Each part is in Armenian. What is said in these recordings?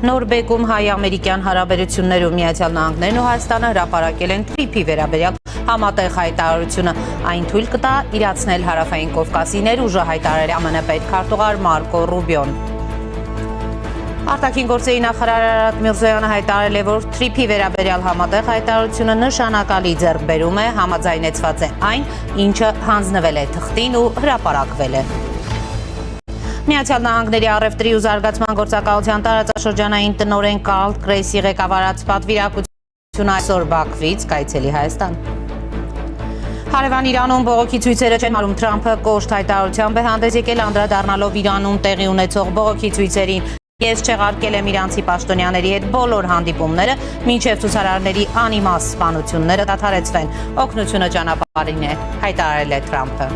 Նոր բեկում հայ-ամերիկյան հարաբերություններում Միացյալ Նահանգներն ու Հայաստանը հրապարակել են TRIP-ի վերաբերյալ համատեղ հայտարարությունը։ Այն թույլ կտա իրացնել Հարավային Կովկասի ներուժը, հայտարարել ԱՄՆ պետքարտուղար Մարկո Ռուբիոն։ Արտաքին գործերի նախարար Արարատ Միրզոյանը հայտարարել է, որ TRIP-ի վերաբերյալ համատեղ հայտարարությունը նշանակալի ձեռքբերում է, համաձայնեցված է այն, ինչը հանձնվել է թղթին ու հրապարակվել է։ Միացյալ Նահանգների առևտրի ու զարգացման գործակալության տարածաշրջանային տնօրեն Կարլ Կրեյսի ղեկավարած պատվիրակությունը այսօր Բաքվից կայցելի Հայաստան։ Հարևան Իրանում բողոքի ցույցերը չեն հարում, Թրամփը կոշտ հայտարարությամբ է հանդես եկել, անդրադառնալով Իրանում տեղի ունեցող բողոքի ցույցերին։ Ես չեղարկել եմ իրանցի պաշտոնյաների հետ բոլոր հանդիպումները, մինչև ցուցարարների անիմաստ սպանությունները դադարեցվեն։ Օգնությունը ճանապարհին է, հայտարարել է Թրամփը։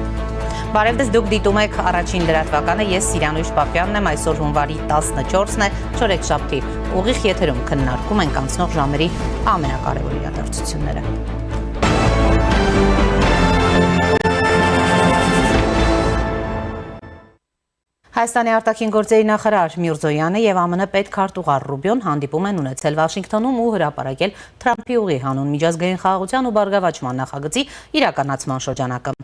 Բարև ձեզ, դուք դիտում եք առաջին լրատվականը, ես Սիրանույշ Պապյանն եմ, այսօր հունվարի 14-ն է, չորեքշաբթի, ուղիղ եթերում քննարկում ենք անցնող ժամերի ամենակարևոր իրադարձությունները։ Հայաստանի արտաքին գործերի նախարար Միրզոյանը եւ ԱՄՆ պետքարտուղար Ռուբիոն հանդիպում են ունեցել Վաշինգտոնում ու հրապարակել Թրամփի ուղի հանուն միջազգային խաղաղության ու բարգավաճման նախագծի իրականացման շրջանակը։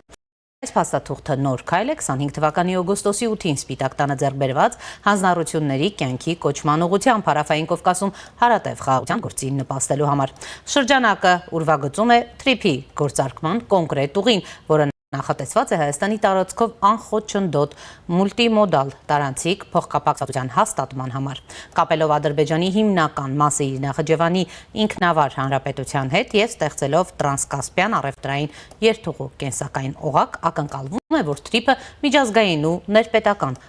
Այս փաստաթուղթը նոր քայլ է 25 թվականի օգոստոսի 8-ին Սպիտակ տանը ձեռքբերված հանձնառությունների կյանքի կոչման ուղղությամբ Հարավային Կովկասում հարատև խաղաղության գործին նպաստելու համար։ Շրջանակը ուրվագծում է TRIP-ի գործարկման կոնկրետ ուղին, որը նախատեսված է Հայաստանի տարածքով անխոչնդոտ մուլտիմոդալ տարանցիկ փոխկապակցության հաստատման համար։ Կապելով Ադրբեջանի հիմնական մասը իր Նախիջևանի ինքնավար հանրապետության հետ եւ ստեղծելով տրանսկասպյան առևտրային երթուղու կենսակային օղակ, ակնկալվում է, որ TRIP-ը միջազգային ու ներպետական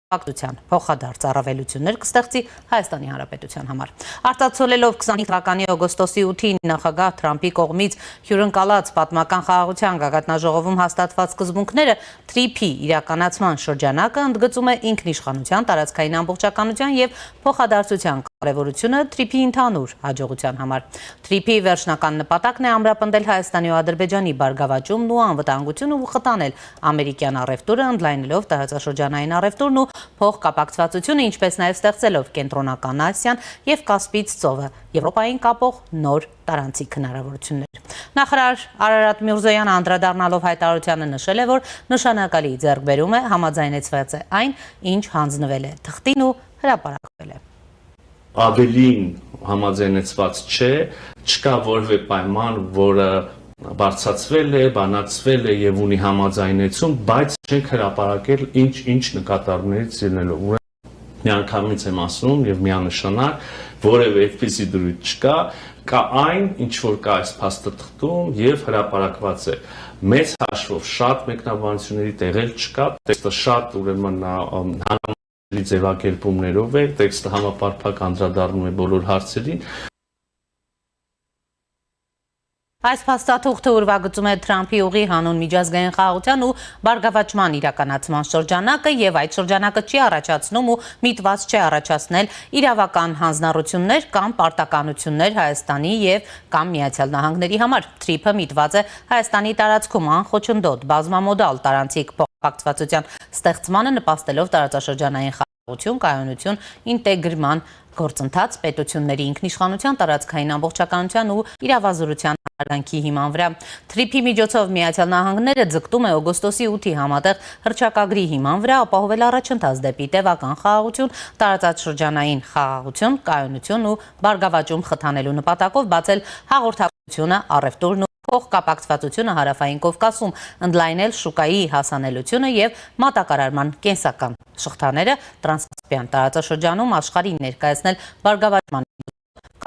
փոխկապակցության փոխադարձ առավելություններ կստեղծի Հայաստանի Հանրապետության համար։ Արտացոլելով 25 թվականի օգոստոսի 8-ին նախագահ Թրամփի կողմից հյուրընկալած պատմական խաղաղության գագաթնաժողովում հաստատված սկզբունքները, TRIP-ի իրականացման շրջանակը ընդգծում է ինքնիշխանության, տարածքային ամբողջականության եւ փոխադարձության կարևորությունը TRIP-ի ընդհանուր հաջողության համար։ TRIP-ի վերջնական նպատակն է ամրապնդել Հայաստանի ու Ադրբեջանի բարգավաճումն ու անվտանգությունը ու խթանել ամերիկյան առևտուրը, ընդլայնելով տարածաշրջանային առևտուրն ու փոխկապակցվածությունը, ինչպես նաև ստեղծելով Կենտրոնական Ասիան եւ Կասպից ծովը Եվրոպային կապող նոր տարանցիկ հնարավորություններ։ Նախարար Արարատ Միրզոյանը անդրադառնալով հայտարարությանը նշել է, որ նշանակալի ձեռքբերում է, համաձայնեցված է այն, ինչ հանձնվել է թղթին ու հրապարակվել է։ Ավելին համաձայնեցված չէ, չկա որևէ պայման, որը բարձրացվել է, բանակցվել է եւ ունի համաձայնեցում, բայց չենք հրապարակել ինչ նկատառումներից ելնելով։ Միանգամից եմ ասում եւ միանշանակ որևէ այդպիսի դրույթ չկա, կա այն, ինչ որ կա այս փաստաթղթում եւ հրապարակված է։ Մեծ հաշվով շատ մեկնաբանությունների տեղել չկա, տեքստը շատ ուրեմն ձևակերպումներով է, տեքստը համապարփակ անդրադառնում է բոլոր հարցերին։ Այս փաստաթուղթը ուրվագծում է Թրամփի ուղի հանուն միջազգային խաղաղության ու բարգավաճման իրականացման շրջանակը եւ այդ շրջանակը չի առաջացնում ու միտված չի առաջացնել իրավական հանձնառություններ կամ պարտականություններ Հայաստանի եւ կամ Միացյալ Նահանգների համար։ TRIP-ը միտված է Հայաստանի տարածքում անխոչնդոտ բազմամոդալ տարանցիկ փոխկապակցվածության ստեղծմանը, նպաստելով տարածաշրջանային խաղաղություն, կայունություն, ինտեգրման գործընթաց, պետությունների ինքնիշխանության, տարածքային ամբողջականության ու իրավազորության արգանքի հիման վրա։ TRIP-ի միջոցով Միացյալ Նահանգները ձգտում է օգոստոսի 8-ի համատեղ հռչակագրի հիման վրա ապահովել առաջընթաց դեպի տևական խաղաղություն, տարածաշրջանային խաղաղություն, կայունություն ու բարգավաճում խթանելու նպատակով բացել հաղորդակցությունը, առևտուրն ու փոխկապակցվածությունը Հարավային Կովկասում, ընդլայնել շուկայի հասանելիությունը եւ մատակարարման կենսական շղթաները տրանսկասպյան տարածաշրջանում աշխարհին ներկայացնել բարգավաճման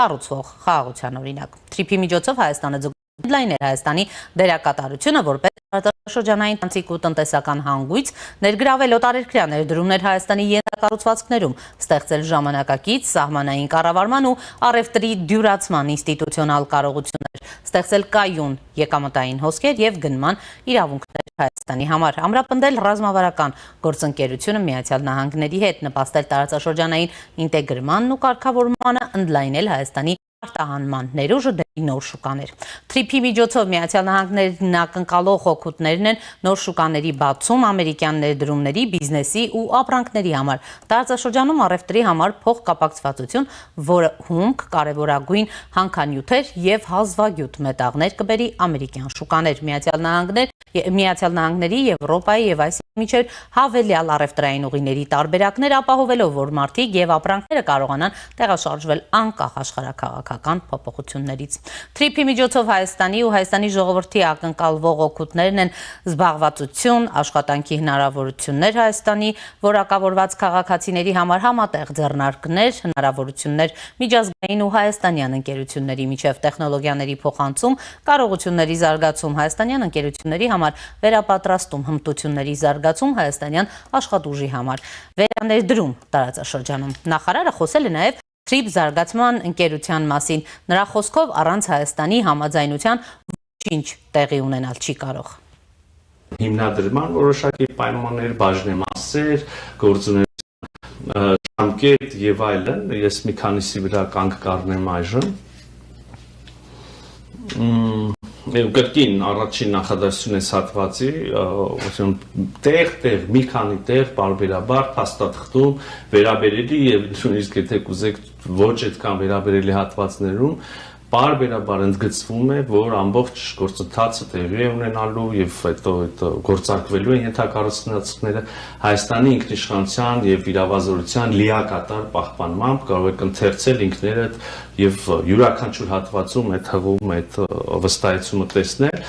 կառուցվող խաղաղության օրինակ։ TRIP-ի միջոցով Հայաստանը ընդլայնել Հայաստանի դերակատարությունը որպես տարածաշրջանային տրանցիկ ու տնտեսական հանգույց, ներգրավել օտարերկրյա ներդրումներ Հայաստանի ենթակառուցվածքներում, ստեղծել ժամանակակից սահմանային կառավարման ու առևտրի դյուրացման ինստիտուցիոնալ կարողություններ, ստեղծել կայուն եկամտային հոսքեր եւ գնման իրավունքներ Հայաստանի համար, ամրապնդել ռազմավարական գործընկերությունը Միացյալ Նահանգների հետ, նպաստել տարածաշրջանային ինտեգրմանն ու կարգավորմանը, ընդլայնել Հայաստանի արտահանման ներուժը դեպի նոր շուկաներ։ Թրիփի միջոցով Միացյալ Նահանգներն ակնկալող օգուտներն են նոր շուկաների բացում, ամերիկյան ներդրումների, բիզնեսի ու ապրանքների համար։ Տարածաշրջանում առևտրի համար փոխկապակցվածություն, որը հումք, կարևորագույն հանքանյութեր եւ հազվագյուտ մետաղներ կբերի ամերիկյան շուկաներ։ Միացյալ Նահանգների, Եվրոպայի եւ այս միջև հավելյալ առևտրային ուղիների տարբերակներ ապահովելով, որ մարդիկ եւ ապրանքները կարողանան տեղաշարժվել անկախ աշխարհաքաղաքական փոփոխություններից։ Թրիփի միջոցով Հայաստանի ու Հայաստանի ժողովրդի ակնկալվող օգուտներն են զբաղվածություն, աշխատանքի հնարավորություններ Հայաստանի որակավորված քաղաքացիների համար, համատեղ ձեռնարկներ, հնարավորություններ միջազգային ու հայաստանյան ընկերությունների միջև տեխնոլոգիաների փոխանցում, կարողությունների զարգացում հայաստանյան ընկերությունների համար, վերապատրաստում, հմտությունների զարգացում հայաստանյան աշխատուժի համար, վերաներդրում տարածաշրջանում։ Նախարարը խոսել է նաև Թրիփ զարգացման ընկերության մասին։ Նրա խոսքով առանց Հայաստանի համաձայնության ոչինչ տեղի ունենալ չի կարող։ Հիմնադրման որոշակի պայմաններ, բաժնեմասեր, գործունեություն, ժամկետ եւ այլն, ես մի քանիսի վրա կանգ կառնեմ այժմ։ Կրկին առաջին նախադասություն այս հատվածի, տեղ, մի քանի տեղ, պարբերաբար, փաստաթղթում վերաբերելի եւ նույնիսկ եթե կուզեք ոչ այդքան վերաբերելի հատվածներում պարբերաբար ընդգծվում է, որ ամբողջ գործընթացը տեղի է ունենալու եւ հետո գործարկվելու են ենթակառուցվածքները Հայաստանի ինքնիշխանության եւ իրավազորության լիակատար պահպանմամբ, կարող եք ընթերցել ինքներդ եւ յուրաքանչյուր հատվածում այդ հղում, այդ վստահեցումը տեսնել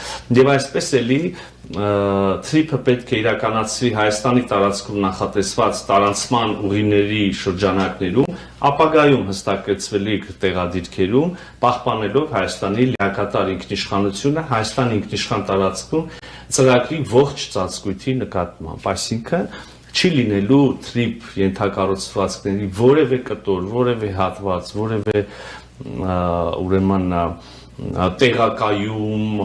եւ այսպես էլի Թրիփը պետք է իրականացվի Հայաստանի տարածքում նախատեսված տարանցման ուղիների շրջանակներում, ապագայում հստակեցվելիք տեղադիրքերում, պահպանելով Հայաստանի լիակատար ինքնիշխանությունը Հայաստանի ինքնիշխան տարածքում ծրագրի ողջ ծածկույթի նկատմամբ, այսինքն չի լինելու Թրիփ ենթակառուցվածքների որևէ կտոր, որևէ հատված, որևէ ուրեմն տեղակայում,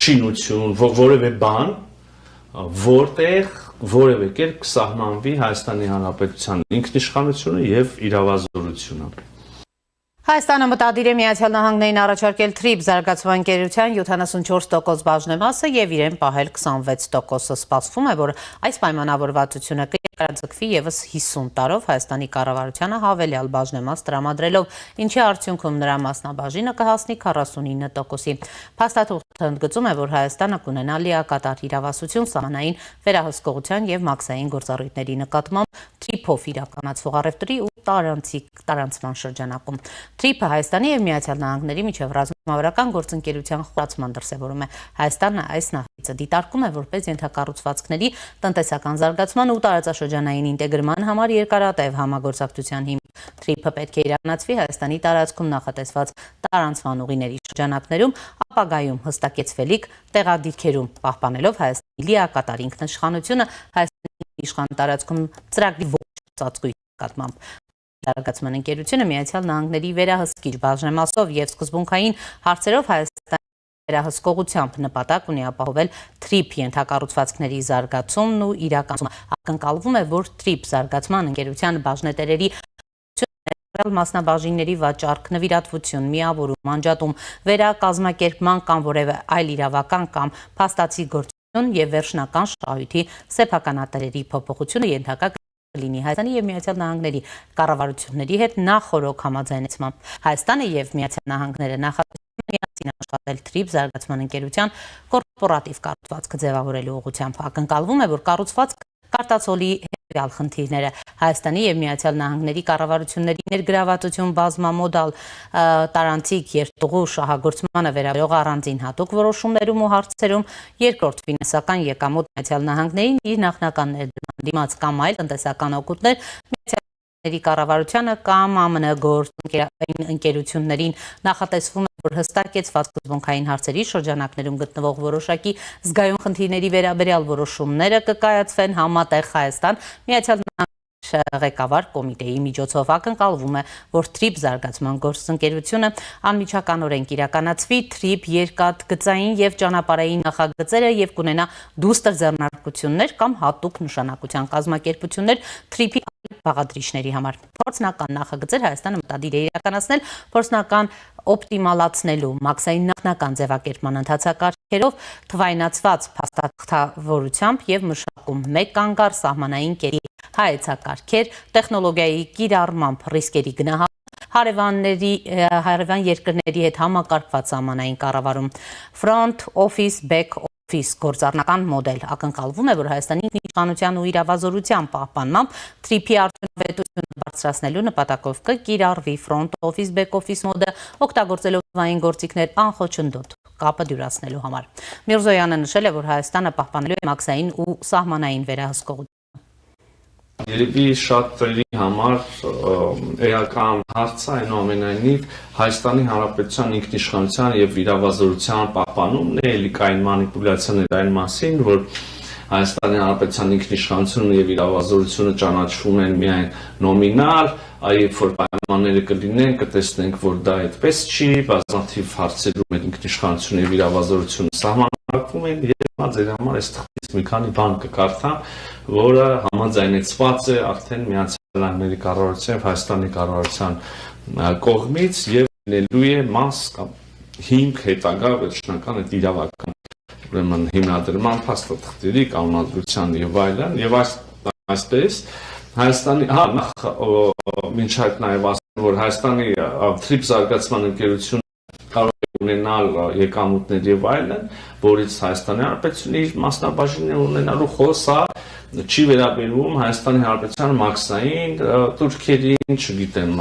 շինություն, որևէ բան, որտեղ որևէ կերպ կսահմանվի Հայաստանի Հանրապետության ինքնիշխանությունը եւ իրավազորությունը։ Հայաստանը մտադիր է Միացյալ Նահանգներին առաջարկել Թրիփ զարգացման ընկերության 74% բաժնեմասը եւ իրեն պահել 26%-ը։ Սպասվում է, որ այս պայմանավորվածությունը կերկարաձգվի եւս 50 տարով Հայաստանի կառավարությանը հավելյալ բաժնեմաս տրամադրելով, ինչի արդյունքում նրա մասնաբաժինը կհասնի 49%-ի։ Փաստաթուղթը ընդգծում է, որ Հայաստանը կունենա լիակատար իրավասություն սահմանային վերահսկողության եւ մաքսային գործառույթների նկատմամբ Թրիփով իրականացվող առևտրի ու տարանցման շրջանակում։ Թրիփը Հայաստանի եւ Միացյալ Նահանգների միջև ռազմավարական գործընկերության խորացման դրսևորում է։ Հայաստանը այս նախագիծը դիտարկում է որպես ենթակառուցվածքների տնտեսական զարգացման ու տարածաշրջանային ինտեգրման համար երկարատև համագործակցության հիմք։ Թրիփը պետք է իրականացվի Հայաստանի տարածքում նախատեսված տարանցման ուղիների շրջանակներում, ապագայում հստակեցվելիք տեղադիրքերում, պահպանելով Հայաստանի լիակատար ինքնիշխանությունը Հայաստանի իշխան տարածքում ծրագրի ողջ ծածկույթի նկատմամբ։ Զարգացման ընկերությունը Միացյալ Նահանգների վերահսկիչ բաժնեմասով եւ սկզբունքային հարցերով Հայաստանի վերահսկողությամբ նպատակ ունի ապահովել Թրիփ ենթակառուցվածքների զարգացումն ու իրականացումը։ Ակնկալվում է, որ Թրիփ զարգացման ընկերության բաժնետերերի մասնաբաժինների վաճառք, նվիրատվություն, միավորում, անջատում, վերակազմակերպման կամ որևէ այլ իրավական կամ փաստացի գործություն եւ վերջնական շահույթի սեփականատերերի փոփոխությունը ենթակա լինի Հայաստանի եւ Միացյալ Նահանգների կառավարությունների հետ նախորոք համաձայնեցմամբ։ Հայաստանը եւ Միացյալ Նահանգները նախատեսում են միասին աշխատել Թրիփ զարգացման ընկերության կորպորատիվ կառուցվածքը ձևավորելու ուղղությամբ։ Ակնկալվում է, որ կառուցվածքը կարտացոլի հետևյալ խնդիրները՝ Հայաստանի եւ Միացյալ Նահանգների կառավարությունների ներգրավվածություն բազմամոդալ տարանցիկ երթուղու շահագործմանը վերաբերող առանձին հատուկ որոշումներում ու հարցերում, երկրորդ ֆինանսական եկամուտ Միացյալ Նահանգներին իր նախնական ներդրման դիմաց կամ այլ տնտեսական օգուտներ Միացյալ Նահանգների կառավարությանը կամ ԱՄՆ գործընկերություններին նախատեսվում է, որ հստակեցված սկզբունքային հարցերի շրջանակներում գտնվող որոշակի զգայուն խնդիրների վերաբերյալ որոշումները կկայացվեն համատեղ Հայաստան Միացյալ Նահանգների ղեկավար կոմիտեի միջոցով։ Ակնկալվում է, որ Թրիփ զարգացման գործընկերությունը անմիջականորեն կիրականացվի Թրիփ երկաթգծային եւ ճանապարհային նախագծերը եւ կունենա դուստր ձեռնարկություններ կամ հատուկ նշանակության կազմակերպություններ Թրիփի բաղադրիչների համար։ Փորձնական նախագծեր Հայաստանը մտադիր է իրականացնել փորձնական օպտիմալացնելու մաքսային նախնական ձևակերպման ընթացակարգերով թվայնացված փաստաթղթավորությամբ եւ մշակում մեկ կանգար սահմանային կերի հայեցակարգեր, տեխնոլոգիայի կիրառմամբ ռիսկերի գնահատում, հարևան երկրների հետ համակարգված սահմանային կառավարում, front office, back office գործառնական մոդել։ Ակնկալվում է, որ Հայաստանի ինքնիշխանության ու իրավազորության պահպանմամբ TRIP-ի արդյունավետությունը բարձրացնելու նպատակով կկիրառվի front office, back office մոդը, օգտագործելով թվային գործիքներ անխոչնդոտ կապը դյուրացնելու համար։ Միրզոյանը նշել է, որ Հայաստանը պահպանելու է մաքսային ու սահմանային վերահսկողություն։ Երևի շատերի համար էական հարցը այնուամենայնիվ Հայաստանի Հանրապետության ինքնիշխանության եւ իրավազորության պահպանումն է, էլի կային մանիպուլյացիաներ այն մասին, որ Հայաստանի Հանրապետության ինքնիշխանությունը եւ իրավազորությունը ճանաչվում են միայն նոմինալ, այլ որ պայմանները կլինեն, կտեսնենք, որ դա այդպես չի, բազմաթիվ հարցերում այդ ինքնիշխանությունը եւ իրավազորությունը սահմանափակվում են եւ ձեր համար այս թղթից մի քանի բան կկարդամ, որը համաձայնեցված է արդեն Միացյալ Նահանգների կառավարության եւ Հայաստանի կառավարության կողմից եւ լինելու է մաս կամ հիմք հետագա վերջնական այդ իրավական ուրեմն հիմնադրման փաստաթղթերի կանոնադրության եւ այլն եւ այսպես Հայաստանի մինչ այդ նաեւ ասեմ, որ Հայաստանի TRIP զարգացման ընկերությունը կարող է ունենալ եկամուտներ եւ այլն, որից Հայաստանի Հանրապետությունը իր մասնաբաժինը ունենալու խոսա չի վերաբերվում Հայաստանի Հանրապետության մաքսային турքերին, չգիտեմ,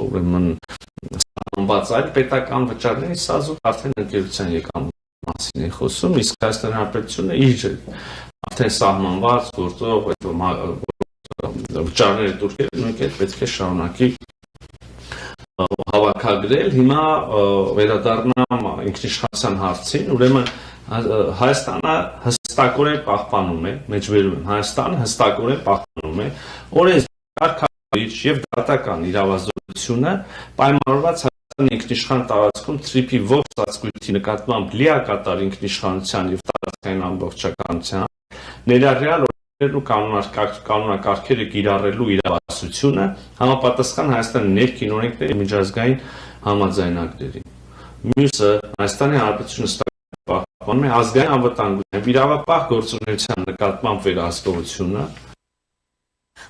ուրեմն սահմանված այլ պետական վճարներին, սա արդեն ընկերության եկամուտի մասին է խոսում, իսկ Հայաստանի Հանրապետությունը իր արդեն սահմանված գործող վճարների турքերը նույնքեր պետք է շարունակի հավաքագրել։ Հիմա վերադառնամ ինքնիշխանության հարցին, ուրեմն Հայաստանը հստակորեն պահպանում է, մեջբերում եմ, Հայաստանը հստակորեն պահպանում է օրենսդիր եւ դատական իրավազորությունը պայմանավորված Հայաստանի ինքնիշխան տարածքում TRIP-ի ողջ ծածկույթի նկատմամբ լիակատար ինքնիշխանության եւ տարածքային ամբողջականության ներառյալ ու կանոնակարգերը կիրառելու իրավասությունը համապատասխան Հայաստանի ներքին օրենքների միջազգային համաձայնագրերին։ Մյուսը Հայաստանի Հանրապետությունը պահպանում է ազգային անվտանգության իրավապահ գործունեության նկատմամբ վերահսկողությունը։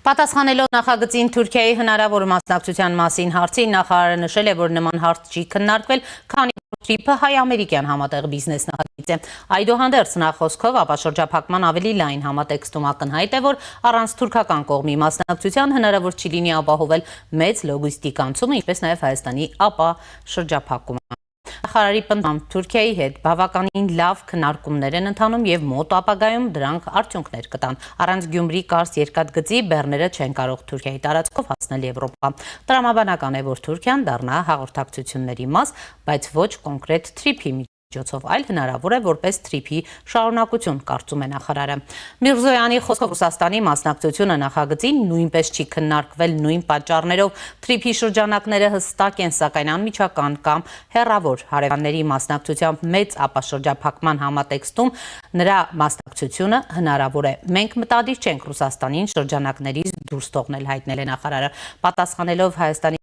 Պատասխանելով նախագծին Թուրքիայի հնարավոր մասնակցության մասին հարցին, նախարարը նշել է, որ նման հարց չի քննարկվել, քանի TRIP-ը հայ-ամերիկյան համատեղ բիզնես նախագիծ է։ Այդուհանդերձ նա խոսքով ապաշրջափակման ավելի լայն համատեքստում ակնհայտ է, որ առանց թուրքական կողմի մասնակցության հնարավոր չի լինի ապահովել մեծ լոգիստիկ անցումը, ինչպես նաև Հայաստանի ապաշրջափակումը։ Նախարարի պնդմամբ Թուրքիայի հետ բավականին լավ քննարկումներ են ընթանում եւ մոտ ապագայում դրանք արդյունքներ կտան։ Առանց Գյումրի Կարս երկաթգծի բեռները չեն կարող Թուրքիայի տարածքով հասնել Եվրոպա։ Տրամաբանական է, որ Թուրքիան դառնա հաղորդակցությունների մաս, բայց ոչ կոնկրետ TRIP-ի միջոցով, այլ հնարավոր է որպես TRIP-ի շարունակություն, կարծում է նախարարը։ Միրզոյանի խոսքով Ռուսաստանի մասնակցությունը նախագծին նույնպես չի քննարկվել նույն պատճառներով։ TRIP-ի շրջանակները հստակ են, սակայն անմիջական կամ հեռավոր հարևանների մասնակցությամբ մեծ ապաշրջափակման համատեքստում նրա մասնակցությունը հնարավոր է։ Մենք մտադիր չենք Ռուսաստանին շրջանակներից դուրս թողնել, հայտնել է նախարարը, պատասխանելով Հայաստանի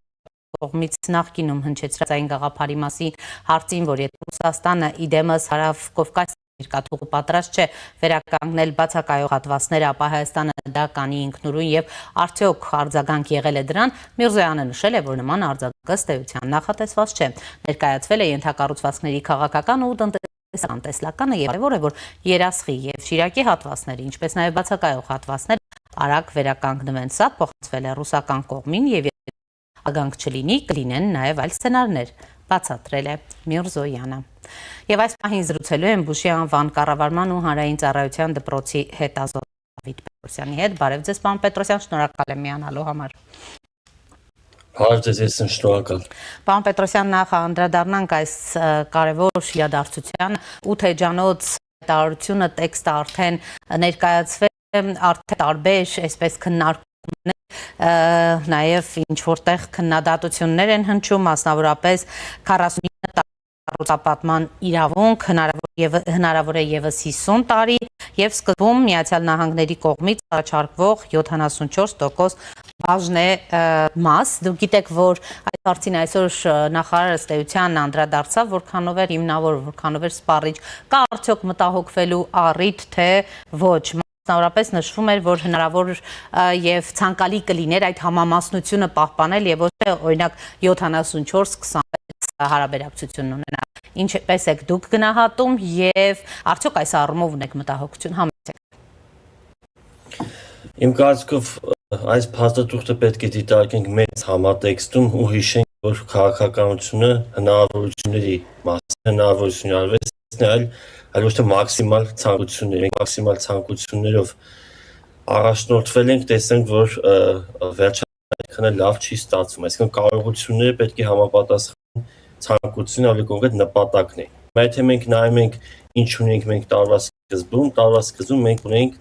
կողմից նախկինում հնչեցրած այն գաղափարի մասին հարցին, որ եթե Ռուսաստանը իդեմս Հարավ-Կովկաս երկաթուղու պատրաստ չէ վերականգնել բացակայող հատվածները, ապա Հայաստանը դա կանի ինքնուրույն եւ արդյոք արձագանք եղել է դրան, Միրզոյանը նշել է, որ նման արձագանքը ըստ էության նախատեսված չէ։ Ներկայացվել է ենթակառուցվածքների քաղաքական ու տնտեսական տեսլականը եւ կարեւոր է, որ Երասխի եւ Շիրակի հատվածները, ինչպես նաեւ բացակայող հատվածները արագ վերականգնվեն։ Սա փոխանցվել է ռուսական կողմին եւ ագանք չլինի, կլինեն նաև այլ սցենարներ, բացատրել է Միրզոյանը։ Եվ այս պահին զրուցելու են Բուշի անվան կառավարման ու հանրային ծառայության դպրոցի հետազոտող Դավիթ Պետրոսյանի հետ։ Բարև ձեզ, պարոն Պետրոսյան, շնորհակալ եմ միանալու համար։ Բարև ձեզ, ես եմ շնորհակալ։ Պարոն Պետրոսյան, նախ անդրադառնանք այս կարևոր իրադարձությանը, 8 էջանոց հայտարարությունը տեքստը արդեն ներկայացվել է, արդեն տարբեր այսպես քննարկումներ նաև ինչ որտեղ քննադատություններ են հնչում, մասնավորապես 49 կառուցապատման իրավունք հնարավոր է եւս 50 տարի եւ սկզբում Միացյալ Նահանգների կողմից առաջարկվող 74% բաժն է մաս։ Դուք գիտեք, որ այդ հարցին այսօր նախարարը ըստ էության անդրադարձավ, որքանով էր հիմնավոր, որքանով էր սպառիչ, կա արդյոք մտահոգվելու առիթ, թե ոչ։ Մասնավորապես նշվում էր, որ հնարավոր եւ ցանկալի կլիներ այդ համամասնությունը պահպանել եւ ոչ թե օրինակ 74-26 հարաբերակցություն ունենալ։ Ինչպես եք դուք գնահատում եւ արդյոք այս առումով ունեք մտահոգություն, համեցեք։ Իմ կարծիքով այս փաստաթուղթը պետք է դիտարկենք մեծ համատեքստում ու հիշենք, որ քաղաքականությունը հնարավորությունների մասին հնարավորություն արվեստն այլ ոչ թե մաքսիմալ ցանկություններ, մենք մաքսիմալ ցանկություններով առաջնորդվել ենք, տեսնենք, որ վերջապես լավ չի ստացվում, այսինքն կարողությունները պետք է համապատասխանեն ցանկությունին, ավելի կոնկրետ նպատակն է։ Եթե մենք նայում ենք ինչ ունենք մենք տարվա սկզբում մենք ունենք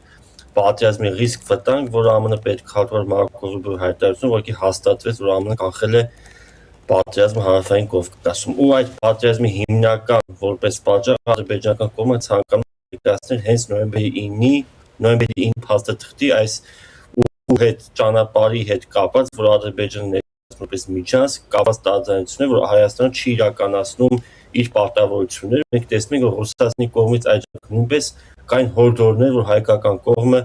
պատերազմի ռիսկ վտանգ, որ ԱՄՆ պետքարտուղար Մարկո Ռուբիոյի հայտարարությունը, որի հաստատվեց, որ ԱՄՆ կանխել է պատերազմը Հարավային Կովկասում։ Ու այդ պատերազմի հիմնական որպես պատճառ ադրբեջանական կողմը ցանկանում է ներկայացնել հենց նոյեմբերի 9 փաստաթղթի այս ու հետ ճանապարհի հետ կապված, որ Ադրբեջանը ներկայացնում որպես միջանցք կապված տարաձայնություններ, որ Հայաստանը չի իրականացնում իր պարտավորությունները։ Մենք տեսնում ենք, որ Ռուսաստանի կողմից այդ նույնպես կային հորդորներ, որ հայկական կողմը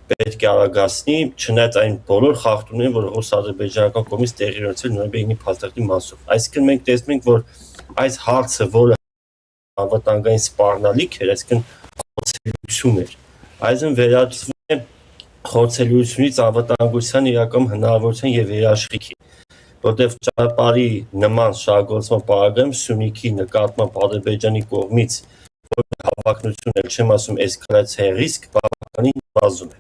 պետք է արագացնի, չնայած այն բոլոր խախտումներին, որ ռուս-ադրբեջանական կողմից տեղի ունեցել նոյեմբերի 9 փաստաթղթի մասով։ Այսինքն մենք տեսնում ենք, որ այս հարցը, որը անվտանգային սպառնալիք էր, այսինքն խոցելիություն էր, այժմ վերածվում է խոցելիությունից անվտանգության իրական հնարավորության եւ երաշխիքի, որտեղ ճանապարհի նման շահագործման պարագայում Սյունիքի նկատմամբ Ադրբեջանի կողմից հավակնություն էլ չեմ ասում էսկալացիայի ռիսկ բավականին բազում է։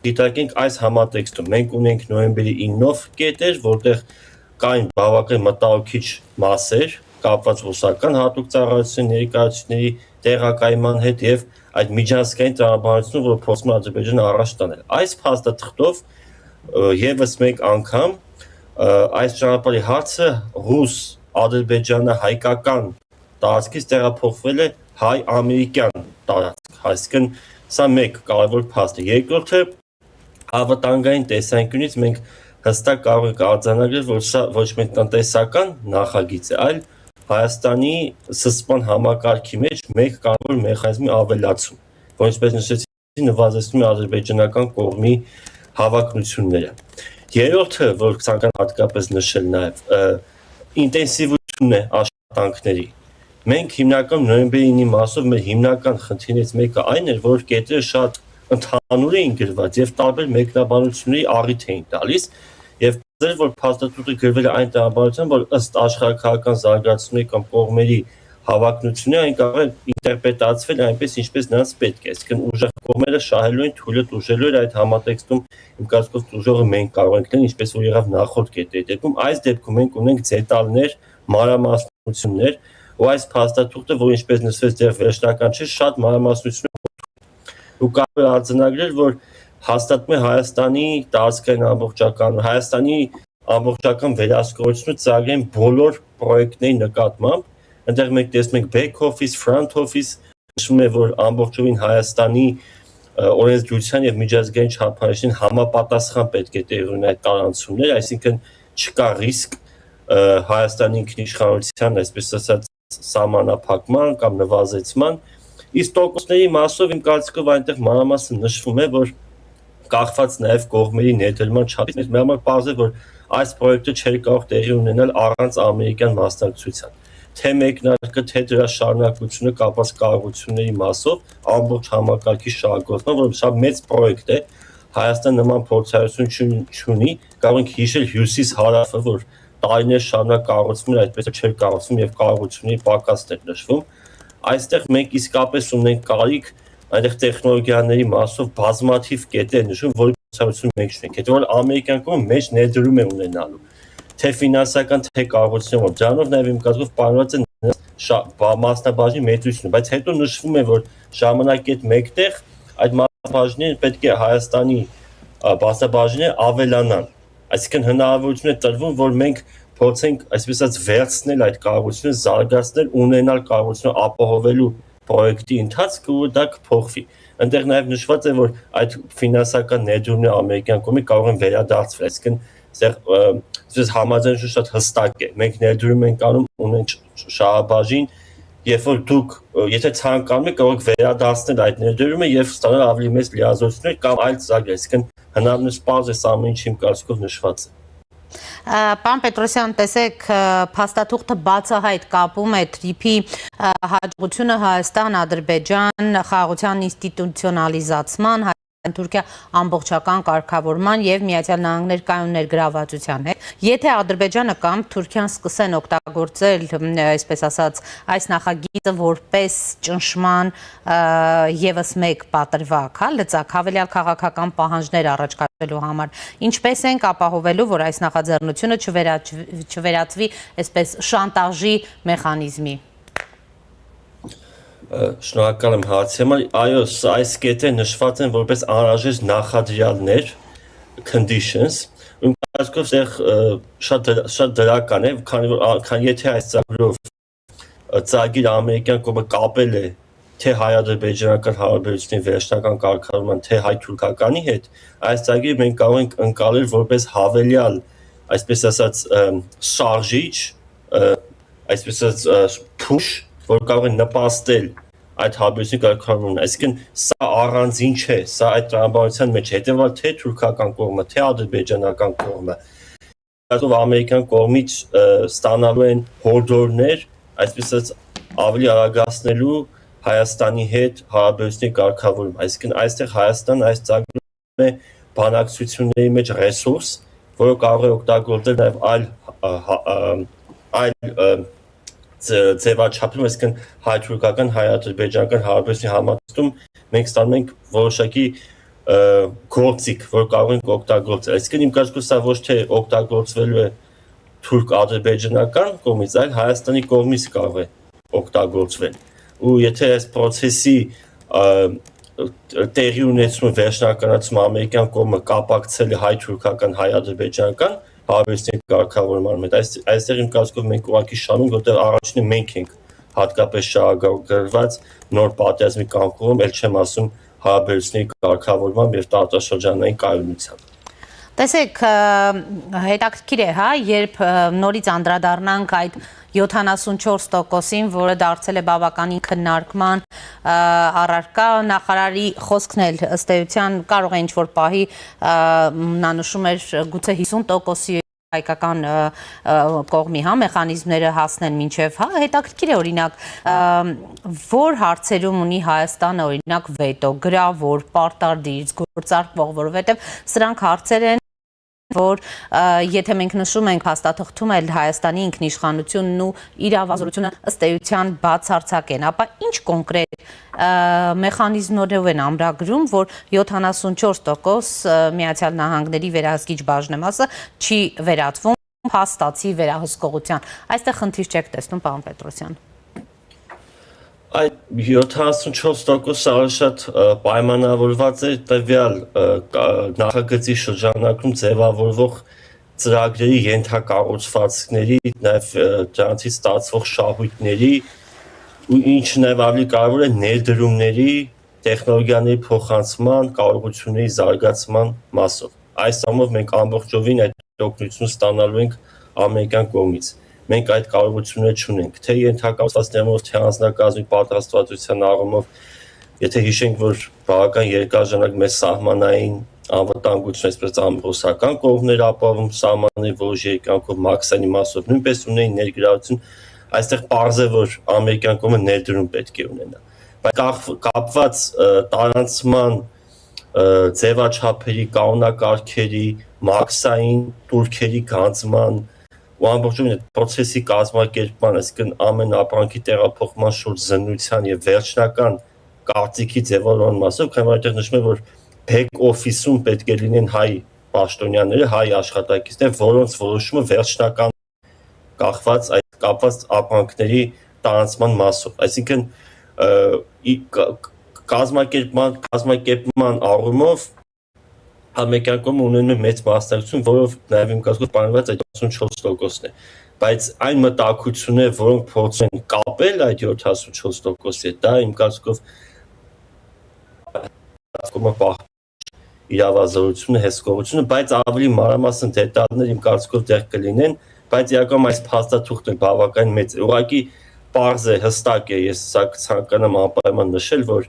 Դիտարկենք այս համատեքստում մենք ունենք նոյեմբերի 9-ով կետեր, որտեղ կային բավական մտահոգիչ մասեր կապված ռուսական հատուկ ծառայությունների ներկայացուցիչների տեղակայման հետ եւ այդ միջանցքային տրամաբանությունը, որ փորձում է Ադրբեջանը առաջ տանել։ Այս փաստաթղթով եւս մեկ անգամ այս ճանապարհի հարցը ռուս-ադրբեջանա-հայկական տարածքից տեղափոխվել է հայ-ամերիկյան տարածք, այսինքն սա մեկ կարևոր փաստ է։ Երկրորդը անվտանգային տեսանկյունից մենք հստակ կարող ենք արձանագրել, որ սա ոչ միայն տնտեսական նախագիծ է, այլ Հայաստանի սպան համակարգի մեջ մեկ կարևոր մեխանիզմի ավելացում, որ ինչպես նշեցի, նվազեցնում է ադրբեջանական կողմի հավակնությունները։ Երրորդը, որ ցանկանում հատկապես նշել նաև, ինտենսիվությունն է աշխատանքների։ Մենք հիմնական նոյեմբերի 9-ի մասով մեր հիմնական խնդիրներից մեկը այն էր, որ կետերը շատ ընդհանուր էին գրված եւ տարբեր մեկնաբանությունների առիթ էին տալիս եւ որ փաստաթուղթը գրվել է այն տրամաբանությամբ, որ ըստ աշխարհաքաղաքական զարգացումների կամ կողմերի հավակնությունները այն կարող է ինտերպրետացվել այնպես, ինչպես նրանց պետք է։ Այսինքն ուժեղ կողմերը շահելու են, թույլը տուժելու էր այդ համատեքստում, իմ կարծիքով ուժողը մենք կարող ենք լինել, ինչպես որ եղավ նախորդ կետերի դեպքում։ Այս դեպքում մենք ունենք դետալներ, մանրամասնություններ, ու այս փաստաթուղթը, որ ինչպես նշվեց, դեռ վերջնական չէ, շատ մանրամասնություն ու կարող է արձանագրել, որ հաստատում է Հայաստանի տարածքային ամբողջականությունը, Հայաստանի ամբողջական վերահսկողությունը ծրագրային բոլոր պրոյեկտների նկատմամբ, այնտեղ մենք տեսնում ենք back office, front office, նշվում է, որ ամբողջովին Հայաստանի օրենսդրության եւ միջազգային չափանիշներին համապատասխան պետք է տեղի ունենա այդ տարանցումները, այսինքն չկա ռիսկ Հայաստանի ինքնիշխանության, այսպես ասած, սահմանափակման կամ նվազեցման, իսկ տոկոսների մասով իմ կարծիքով այնտեղ մանրամասն նշվում է, որ կախված նաև կողմերի ներդրման չափից, մեր համար պարզ է, որ այս պրոյեկտը չէր կարող տեղի ունենալ առանց ամերիկյան մասնակցության։ Թե մեկնարկը, թե դրա շարունակությունը կապված կարողությունների մասով ամբողջ համակարգի շահագործման, որ շատ մեծ պրոյեկտ է, Հայաստան նման փորձառություն չունի, կարող ենք հիշել հյուսիս-հարավը, որ տարիներ շարունակ կառուցվում էր, այդպես չէր կառուցվում եւ կարողությունների պակասն էր նշվում։ Այստեղ մենք իսկապես ունենք կարիք այնտեղ տեխնոլոգիաների մասով բազմաթիվ կետեր նշում, որի փորձառություն մենք չունենք։ Հետո որ ամերիկյան կողմը մեջ ներդրում է ունենալու, թե ֆինանսական, թե կարողությունով, դրանով նաև իմ կարծիքով պայմանավորված է մասնաբաժնի մեծությունը, բայց հետո նշվում է, որ ժամանակի հետ մեկտեղ այդ մասնաբաժինները պետք է Հայաստանի մասնաբաժինները ավելանան։ Այսինքն հնարավորություն է տրվում, որ մենք փորձենք այսպես ասած վերցնել այդ կարողությունը, զարգացնել, ունենալ կարողությունը ապահովելու պրոյեկտի ընթացքը ու դա կփոխվի։ Այնտեղ նաև նշված է, որ այդ ֆինանսական ներդրումները ամերիկյան կողմից կարող են վերադարձվել, այսինքն այստեղ համաձայնությունը շատ հստակ է։ Մենք ներդրում ենք անում, ունենք շահաբաժին, երբ որ դուք եթե ցանկանում եք կարող եք վերադարձնել այդ ներդրումը եւ ստանալ ավելի մեծ լիազորություններ կամ այլ ծրագրեր, այսինքն հնարավորինս պարզ է ամեն ինչ իմ կարծիքով նշված է։ Պարոն Պետրոսյան, տեսեք, փաստաթուղթը բացահայտ կապում է TRIP-ի հաջողությունը Հայաստան-Ադրբեջան խաղաղության ինստիտուցիոնալիզացման, Թուրքիա ամբողջական կարգավորման եւ Միացյալ Նահանգներ կայուն ներգրավվածության հետ։ Եթե Ադրբեջանը կամ Թուրքիան սկսեն օգտագործել, այսպես ասած, այս նախագիծը որպես ճնշման եւս մեկ պատրվակ, լծակ հավելյալ քաղաքական պահանջներ առաջ քաշելու համար, ինչպես ենք ապահովելու, որ այս նախաձեռնությունը չվերածվի այսպես շանտաժի մեխանիզմի։ Շնորհակալ եմ հարցի համար։ Այո, այս կետերը նշված են որպես անհրաժեշտ նախադրյալներ, conditions, ու այսքով շատ դրական է, քանի եթե այս ծրագրով ծրագիրը ամերիկյան կողմը կապել է թե հայ-ադրբեջանական հարաբերությունների վերջնական կարգավորման, թե հայ-թուրքականի հետ, այս ծրագիրը մենք կարող ենք ընկալել որպես հավելյալ, այսպես ասած, շարժիչ, այսպես ասած, push, որ կարող է նպաստել այդ հարաբերությունների կարգավորմանը, այսինքն սա առանձին չէ, սա այդ տրամաբանության մեջ հետևալ թե թուրքական կողմը, թե ադրբեջանական կողմը, այսով ամերիկյան կողմից ստանալու են հորդորներ, այսպես ասած ավելի արագացնելու Հայաստանի հետ հարաբերությունների կարգավորում, այսինքն այստեղ Հայաստան այս ծրագրում է բանակցությունների մեջ ռեսուրս, որը կարող է օգտագործել նաև այլ ձևաչափում, այսինքն հայ-թուրքական, հայ-ադրբեջանական հարաբերությունների համատեքստում մենք ստանում ենք որոշակի գործիք, որ կարող ենք օգտագործել։ Այսինքն իմ կարծիքով սա ոչ թե օգտագործվելու է թուրք-ադրբեջանական կողմից, այլ Հայաստանի կողմից կարող է օգտագործվել։ Ու եթե այս process-ի տեղի ունեցումը վերջնականացումը ամերիկյան կողմը կապակցել է հայ-թուրքական, հայ-ադրբեջանական հարաբերությունների կարգավորման հետ, այստեղ իմ կարծիքով մենք ուղղակի շանում, որտեղ առաջինը մենք ենք հատկապես շահագրգռված նոր պատերազմի կարգավորում, ել չեմ ասում հարաբերությունների կարգավորման եւ տարածաշրջանային կայունության։ Տեսեք, հետաքրքիր է, երբ նորից անդրադառնանք այդ 74%-ին, որը դարձել է բավականին քննարկման առարկա, նախարարի խոսքն էլ ըստ էության կարող է ինչ-որ պահի նա նշում էր գուցե 50%-ի հայկական կողմի մեխանիզմները հասնեն մինչև, հետաքրքիր է օրինակ, որ հարցերում ունի Հայաստանը օրինակ վետո, գրավոր, պարտադիր, գործարկվող, որովհետև սրանք հարցեր են, որ եթե մենք նշում ենք փաստաթղթում էլ Հայաստանի ինքնիշխանությունն ու իրավազորությունը ըստ էության բացարձակ են, ապա ինչ կոնկրետ մեխանիզմներով են ամրագրում, որ 74% Միացյալ Նահանգների վերահսկիչ բաժնեմասը չի վերածվում փաստացի վերահսկողության։ Այստեղ խնդիր չեք տեսնում, պարոն Պետրոսյան։ Այդ 74%-ը շատ պայմանավորված է տվյալ նախագծի շրջանակում ձևավորվող ծրագրերի ենթակառուցվածքների, նաև դրանցից ստացվող շահույթների ու ինչը նաև ավելի կարևոր է ներդրումների, տեխնոլոգիաների փոխանցման, կարողությունների զարգացման մասով։ Այս առումով մենք ամբողջովին այդ օգնությունը ստանալու ենք ամերիկյան կողմից։ Մենք այդ կարողությունները չունենք, թե ենթակառուցվածքներով, թե անձնակազմի պատրաստվածության առումով, եթե հիշենք, որ բավական երկար ժամանակ մեր սահմանային անվտանգությունը, այսպես ամրոսական կողմներ ապահովում սահմանների որոշ երկայնքով մաքսանի մասով նույնպես ունեին ներգրավություն, այստեղ պարզ է, որ ամերիկյան կողմը ներդրում պետք է ունենա։ Բայց կապված տարանցման ձևաչափերի, կանոնակարգերի, մաքսային տուրքերի գանձման ու ամբողջովին այդ process-ի կազմակերպման, այսինքն ամեն ապրանքի տեղափոխման շուրջ զննության եւ վերջնական կարծիքի ձևավորման մասով, քանի որ այդտեղ նշվում է, որ back office-ում պետք է լինեն հայ պաշտոնյաները, հայ աշխատակիցներ, որոնց որոշումը վերջնական կապված ապրանքների տարանցման մասով, այսինքն կազմակերպման առումով ամերիկյան կողմը ունենում է մեծ մասնակցություն, որով նաև իմ կարծիքով պայմանված այդ 74%-ն է։ Բայց այն մտահոգությունները, որոնք փորձում են կապել այդ 74%-ի հետ, դա իմ կարծիքով իրավազորությունը, հսկողությունը, բայց ավելի մանրամասն դետալներ իմ կարծիքով դեռ կլինեն, բայց իրականում այս փաստաթուղթը բավական մեծ է։ Ուղղակի պարզ է, հստակ է, ես սա ցանկանամ անպայման նշել, որ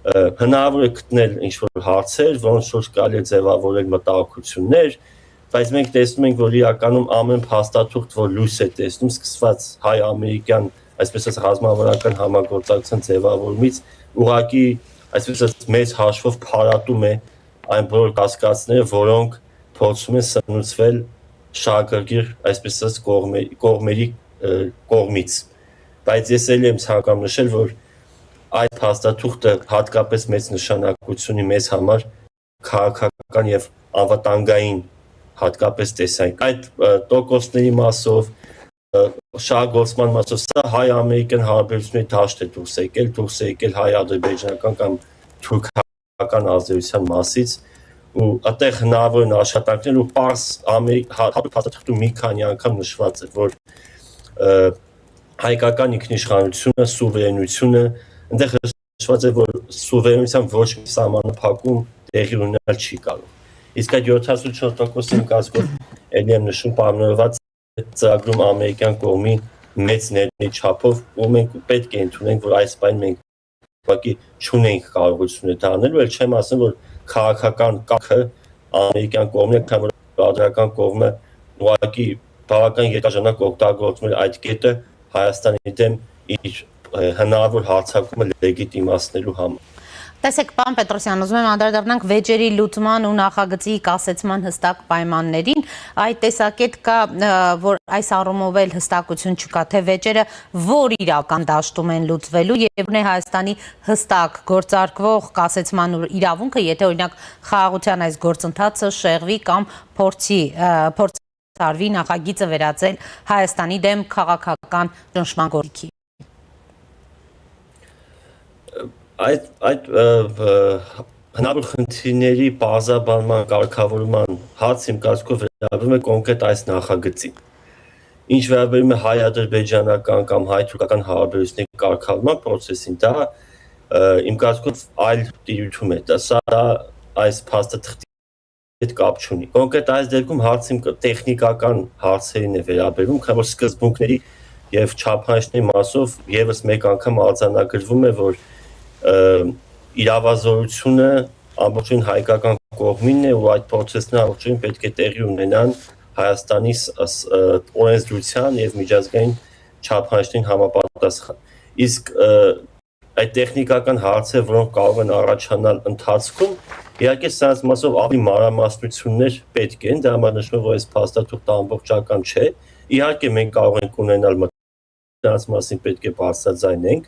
հնարավոր է գտնել ինչ-որ հարցեր, որոնց շուրջ կարելի է ձևավորել մտահոգություններ, բայց մենք տեսնում ենք, որ իրականում ամեն փաստաթուղթ, որ լույս է տեսնում, սկսված հայ-ամերիկյան, այսպես ասած, ռազմավարական համագործակցության ձևավորումից, ուղղակի, այսպես ասած, մեծ հաշվով փարատում է այն բոլոր կասկածները, որոնք փորձում են սնուցվել շահագրգիռ, այսպես ասած, կողմերի կողմից։ Բայց ես ելի եմ ցանկանում նշել, որ այդ փաստաթուղթը հատկապես մեծ նշանակություն ունի մեզ համար քաղաքական եւ անվտանգային հատկապես տեսանյութ։ Այդ տոկոսների մասով, շահգործման մասով սա հայ-ամերիկյան հարաբերությունների դաշտ է դուրս եկել հայ-ադրբեջանական կամ թուրքական ազդեցության մասից, ու այդտեղ հնարավոր են աշխատանքներ ու պարզ փաստաթղթում մի քանի անգամ նշված է, որ հայկական ինքնիշխանությունը, սուվերենությունը, այնտեղ նշված է, որ սուվերենության ոչ մի սահմանափակում տեղի ունենալ չի կարող։ Իսկ այդ 74%-ը իմ կարծիքով ելի եմ նշում պայմանավորված ծրագրում ամերիկյան կողմի մեծ ներդրումի չափով, ու մենք պետք է ընդունենք, որ այս բանը մենք ուղղակի չունենք կարողությունը դա անելու, էլ չեմ ասում, որ քաղաքական կարգը ամերիկյան կողմն է, քան որ ադրբեջանական կողմը ուղղակի բավական երկար ժամանակ օգտագործում է այդ կետը Հայաստանի դեմ իր հնարավոր հարձակումը լեգիտիմացնելու համար։ Տեսեք, պարոն Պետրոսյան, ուզում եմ անդրադառնանք վեճերի լուծման ու նախագծի կասեցման հստակ պայմաններին։ Այդ տեսակետ կա, որ այս առումով էլ հստակություն չկա, թե վեճերը որ իրական դաշտում են լուծվելու եւ ունե Հայաստանի հստակ գործարկվող կասեցման իրավունքը, եթե օրինակ խաղաղության այս գործընթացը շեղվի կամ փորձի նախագիծը վերածել Հայաստանի դեմ քաղաքական ճնշման գործիքի։ Այդ հնարավոր խնդիրների բազաբանման, կարգավորման հարց իմ կարծիքով վերաբերում է կոնկրետ այս նախագծին։ Ինչ վերաբերում է հայ-ադրբեջանական կամ հայ-թուրքական հարաբերությունների կարգավորման process-ին, դա իմ կարծիքով այլ տիրույթում է։ Սա այս փաստաթղթի հետ կապ չունի։ Կոնկրետ այս դեպքում հարցը տեխնիկական հարցերին է վերաբերում, քանի որ սկզբունքների եւ չափանիշների մասով եւս մեկ անգամ արձանագրվում է, որ իրավազորությունը ամբողջովին հայկական կողմինն է ու այդ process-ները ամբողջովին պետք է տեղի ունենան Հայաստանի օրենսդրության եւ միջազգային չափանիշներին համապատասխան։ Իսկ այդ տեխնիկական հարցերը, որոնք կարող են առաջանալ ընթացքում, իհարկե սրանց մասով ավելի մանրամասնություններ պետք են, դա համար նշվում է, որ այս փաստաթուղթը ամբողջական չէ։ Իհարկե մենք կարող ենք ունենալ դրանց մասին պետք է բարձրաձայնենք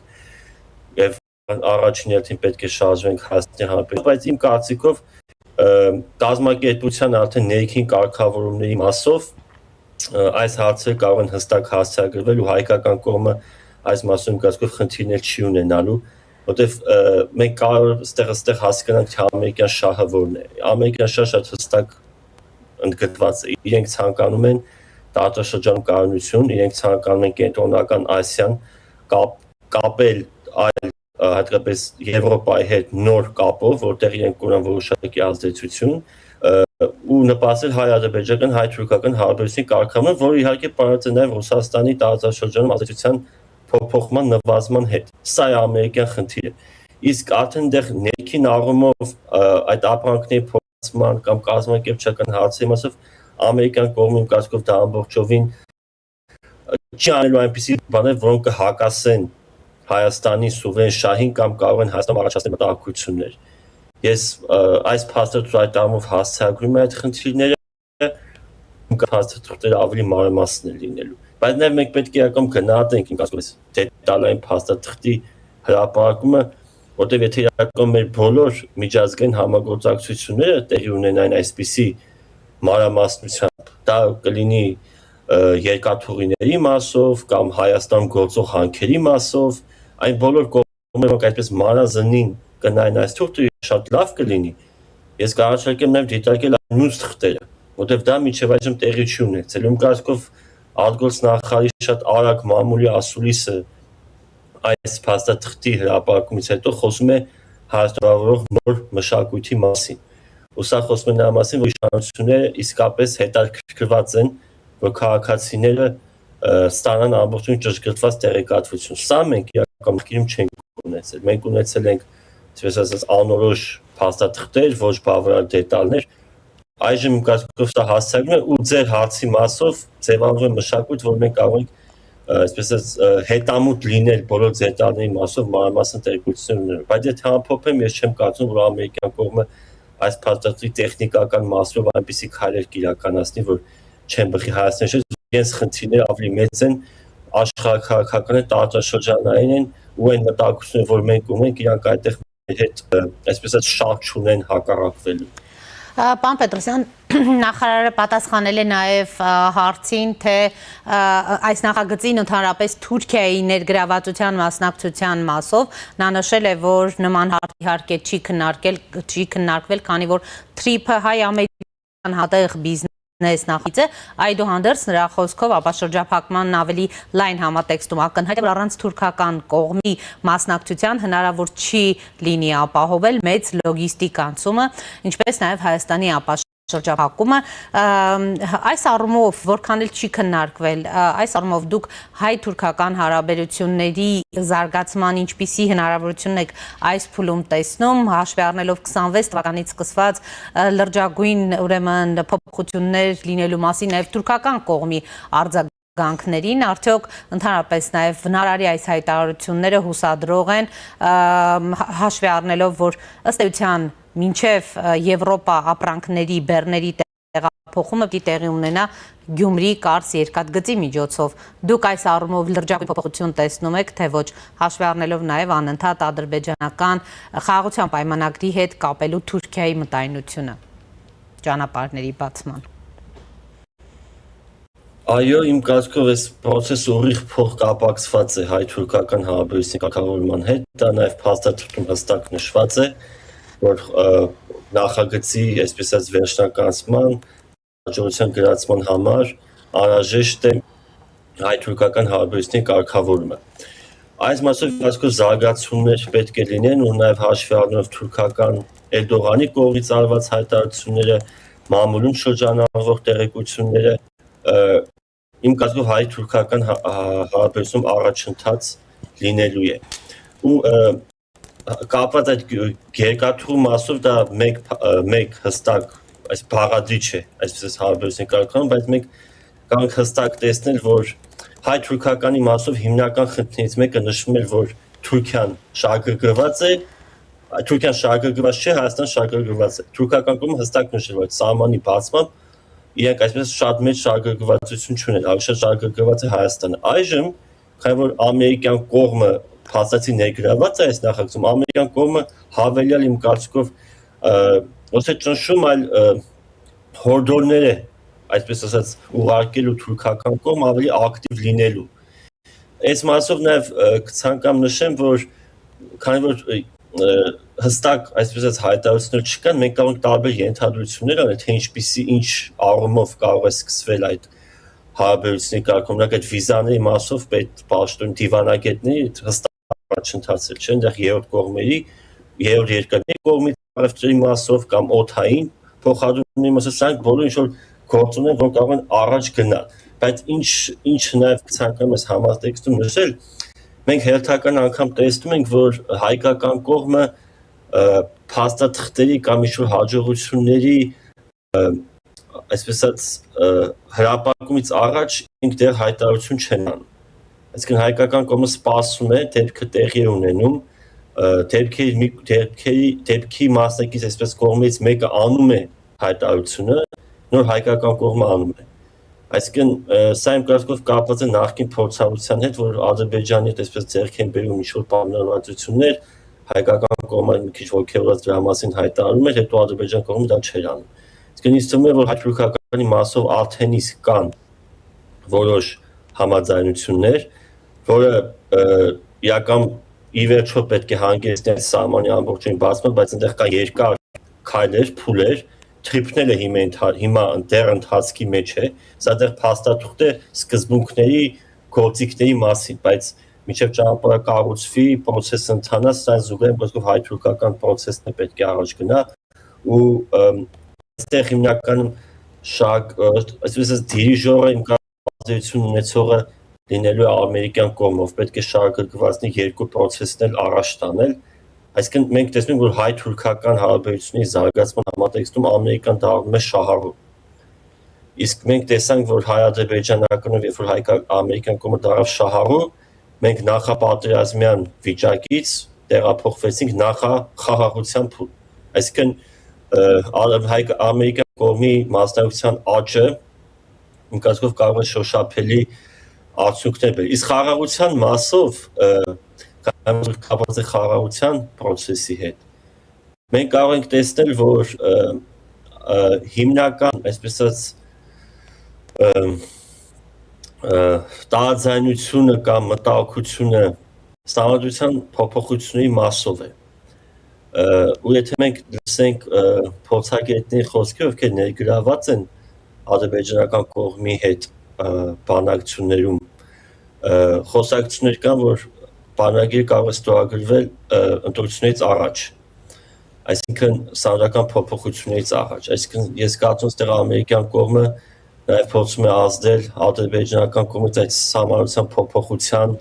եւ առաջին հերթին պետք է շարժվենք Հայաստանի Հանրապետության, բայց իմ կարծիքով կազմակերպության արդեն ներքին կարգավորումների մասով այս հարցերը կարող են հստակ հասցեագրվել ու հայկական կողմը այս մասում իմ կարծիքով խնդիրներ չի ունենալու, որտեվ մենք կարող ստեղ հասկանանք թե ամերիկյան շահը որն է։ Ամերիկյան շահը շատ հստակ ընդգծված է։ Իրենք ցանկանում են տարածաշրջանում կայունություն, իրենք ցանկանում են կենտրոնական Ասիան կապել այլ հատկապես Եվրոպայի հետ նոր կապով, որտեղ իրենք ունեն որոշակի ազդեցություն ու նպաստել հայ-ադրբեջանական, հայ-թուրքական հարաբերությունների կարգավորման, որը իհարկե պարզ է նաև Ռուսաստանի տարածաշրջանում ազդեցության փոփոխման նվազման հետ։ Սա է ամերիկյան խնդիրը։ Իսկ արդեն դեռ ներքին առումով այդ ապրանքների փոխանցման կամ կազմակերպչական հարցերի մասով ամերիկյան կողմը իմ կարծիքով դա ամբողջովին չի անելու այնպիսի բաներ, որոնք կհակասեն Հայաստանի սուվերեն շահին կամ կարող են Հայաստանում առաջացնել մտահոգություններ։ Ես այս փաստաթուղթի այդ առումով հասցեագրում եմ այդ խնդիրները, փաստաթուղթերը ավելի մանրամասն են լինելու։ Բայց նաև մենք պետք է ակամ գնահատենք իմ կարծիքով դետալային փաստաթղթի հրապարակումը, որտեղ եթե իրականում մեր բոլոր միջազգային համագործակցությունները տեղի ունենային այսպիսի մանրամասնությամբ, դա կլինի երկաթուղիների մասով կամ Հայաստանում գործող հանքերի մասով, այն բոլոր կողմերը, որոնք այսպես մանրազնին կնային այս թուղթը, շատ լավ կլինի, ես կառաջարկեմ նաև դիտարկել մյուս թղթերը, որտեղ դա միջև այժմ տեղի չի ունեցել։ Իմ կարծիքով արտգործնախարարի շատ արագ մամուլի ասուլիսը այս փաստաթղթի հրապարակումից հետո խոսում է հարստավորող նոր մշակույթի մասին։ Ու սա խոսում է նրա մասին, որ իշխանությունները իսկապես հետաքրքրված են, որ քաղաքացիները ստանան ամբողջովին ճշգրտված տեղեկատվություն։ Սա մենք իրականում չենք ունեցել։ Մենք ունեցել ենք, այսպես ասած, անորոշ փաստաթղթեր, ոչ բավարար դետալներ։ Այժմ իմ կարծիքով սա հասցեալում է ու ձեր հարցի մասով ձևավորվում է մշակույթ, որ մենք կարող ենք այսպես հետամուտ լինել բոլոր դետալների մասով մանրամասն տեղեկություններ ունենալ։ Բայց եթե ամփոփեմ, ես չեմ կարծում, որ ամերիկյան կողմը այս փաստաթղթի տեխնիկական մասով այնպիսի քայլեր կիրականացնի, որ չեն բխի Հայաստանի շուրջ, իրենց խնդիրները ավելի մեծ են, աշխարհաքաղաքական տարածաշրջանային են ու այն մտահոգությունները, որ մենք ունենք, իրանք այդտեղ մեր հետ այսպես շարք չունեն հակառակվելու։ Պարոն Պետրոսյան, նախարարը պատասխանել է նաև հարցին, թե այս նախագծին ընդհանրապես Թուրքիայի ներգրավվածության մասնակցության մասով նա նշել է, որ նման հարց իհարկե չի քննարկվել, քանի որ TRIP-ը հայ-ամերիկյան հատեղ բիզնես նախագիծ է, այդուհանդերձ նրա խոսքով ապաշրջափակման ավելի լայն համատեքստում ակնհայտ է, որ առանց թուրքական կողմի մասնակցության հնարավոր չի լինի ապահովել մեծ լոգիստիկ անցումը, ինչպես նաև Հայաստանի շրջափակումը, այս առումով, որքան էլ չի քննարկվել, այս առումով դուք հայ-թուրքական հարաբերությունների զարգացման ինչպիսի հնարավորություն եք այս փուլում տեսնում, հաշվի առնելով 26 թվականից սկսված լրջագույն ուրեմն փոփոխություններ լինելու մասին նաև թուրքական կողմի արձագանքներին, արդյոք ընդհանրապես նաև վնարարի այս հայտարարությունները հուսադրող են, հաշվի առնելով, որ ըստ էության մինչև Եվրոպա ապրանքների բեռների տեղափոխումը պիտի տեղի ունենա Գյումրի Կարս երկաթգծի միջոցով։ Դուք այս առումով լրջագույն փոփոխություն տեսնում եք, թե ոչ, հաշվի առնելով նաև անընդհատ ադրբեջանական խաղաղության պայմանագրի հետ կապելու Թուրքիայի մտայնությունը ճանապարհների բացման։ Այո, իմ կարծիքով այս process-ը ուղիղ փոխկապակցված է հայ-թուրքական հարաբերությունների կարգավորման հետ, դա նաև փաստաթղթում հստակ նշված է, որ նախագծի այսպես ասած վերջնականացման հաջողության գրացման համար անհրաժեշտ է հայ-թուրքական հարաբերությունների կարգավորումը։ Այս մասով կարծիքով զարգացումներ պետք է լինեն ու նաև հաշվի առնելով թուրքական Էրդողանի կողմից արված հայտարարությունները, մամուլում շրջանառվող տեղեկությունները, իմ կարծիքով հայ-թուրքական հարաբերությունում առաջընթաց լինելու է։ Ու կապված այդ երկաթուղու մասով դա մեկ հստակ այս բաղադրիչ է, այսպես հարաբերությունների կարգավորում, բայց մենք կարող ենք հստակ տեսնել, որ հայ-թուրքականի մասով հիմնական խնդիրներից մեկը նշվում էր, որ Թուրքիան շահագրգռված է, Թուրքիան շահագրգռված չէ, Հայաստանը շահագրգռված է։ Թուրքական կողմը հստակ նշել, որ սահմանի բացմամբ իրենք այսպես շատ մեծ շահագրգռվածություն չունեն, ավելի շատ շահագրգռված է Հայաստանը։ Այժմ, քանի որ ամերիկյան կողմը փաստացի ներգրավված է այս նախագծում, ամերիկյան կողմը հավելյալ իմ կարծիքով ոչ թե ճնշում, այլ հորդորներ է, այսպես ասած, ուղարկելու թուրքական կողմ ավելի ակտիվ լինելու։ Այս մասով նաև կցանկամ նշեմ, որ քանի որ հստակ այսպես ասած հայտարարություններ չկան, մենք կարող ենք տարբեր ենթադրություններ անել, թե ինչ առումով կարող է սկսվել այդ հարաբերությունների կարգավորումը, այդ վիզաների մասով պետք պաշտոն դիվանագետների հստակ առաջընթացել չէ, այնտեղ երրորդ կողմերի, երրորդ երկրների կողմից առևտրի մասով կամ օդային փոխադրումների մասով, սրանք բոլորը ինչ-որ գործոններ, որ կարող են առաջ գնալ, բայց ինչ նաև ցանկանում ես համատեքստում նշել, մենք հերթական անգամ տեսնում ենք, որ հայկական կողմը փաստաթղթերի կամ ինչ-որ հաջողությունների այսպես ասած հրապարակումից առաջ ինք դեռ հայտարարություն չեն անում։ Այսինքն հայկական կողմը սպասում է, դեպքը տեղի է ունենում, դեպքի մասնակից այսպես կողմից մեկը անում է հայտարարությունը, նոր հայկական կողմը անում է։ Այսինքն սա իմ կարծիքով կապված է նախկին փորձառության հետ, որ Ադրբեջանի հետ այսպես ձեռք են բերում ինչ-որ պայմանավորվածություններ, հայկական կողմը մի քիչ ոգևորված դրա մասին հայտարարում էր, հետո Ադրբեջան կողմը դա չէր անում։ Այսինքն ինձ թվում է, որ հայ-թուրքականի մասով արդեն իսկ կան որոշ համաձայնություններ, որը իրական ի վերջո պետք է հանգեցնի այս սահմանի ամբողջովին բացման, բայց այնտեղ կա երկար քայլեր, փուլեր, թրիփները հիմա դեռ ընթացքի մեջ է, սա դեռ փաստաթուղթ է սկզբունքների գործիքների մասին, բայց միջև ճանապարհը կառուցվի, process-ը ընթանա, սա զուգահեռ բացով հայ-թուրքական process-ն է պետք է առաջ գնա ու այստեղ հիմնականում շаг, այսպես դիրիժորը իմ ազդեցություն ունեցողը լինելու է ամերիկյան կողմով, պետք է շարունակվածնի երկու process-ն էլ առաջ տանել, այսինքն մենք տեսնում ենք, որ հայ-թուրքական հարաբերությունների զարգացման համատեքստում Ամերիկան դառնում է շահառու։ Իսկ մենք տեսանք, որ հայ-ադրբեջանականով, երբ որ ամերիկյան կողմը դարձավ շահառու, մենք նախապատերազմյան վիճակից տեղափոխվեցինք նախախաղաղության փուլ։ Այսինքն ամերիկյան կողմի մասնակցության աճը իմ կարծիքով կարող է շոշափելի արդյունքներ բերել։ Իսկ խաղաղության մասով կապված է խաղաղության process-ի հետ։ Մենք կարող ենք տեսնել, որ հիմնական, այսպես տարաձայնությունը կամ մտահոգությունը ստամոքրության փոփոխությունների մասով է։ Ու եթե մենք լսենք փորձագետների խոսքեր, ովքեր ներգրաված են ադրբեջանական կողմի հետ բանակցություններում, խոսակցություններ կան, որ բանակը կարող է ստորագրվել ընտրություններից առաջ, այսինքն սահմանական փոփոխություններից առաջ, այսինքն ես կարծում եմ, որ ամերիկյան կողմը նաև փորձում է ազդել ադրբեջանական կողմից այդ սահմանության փոփոխության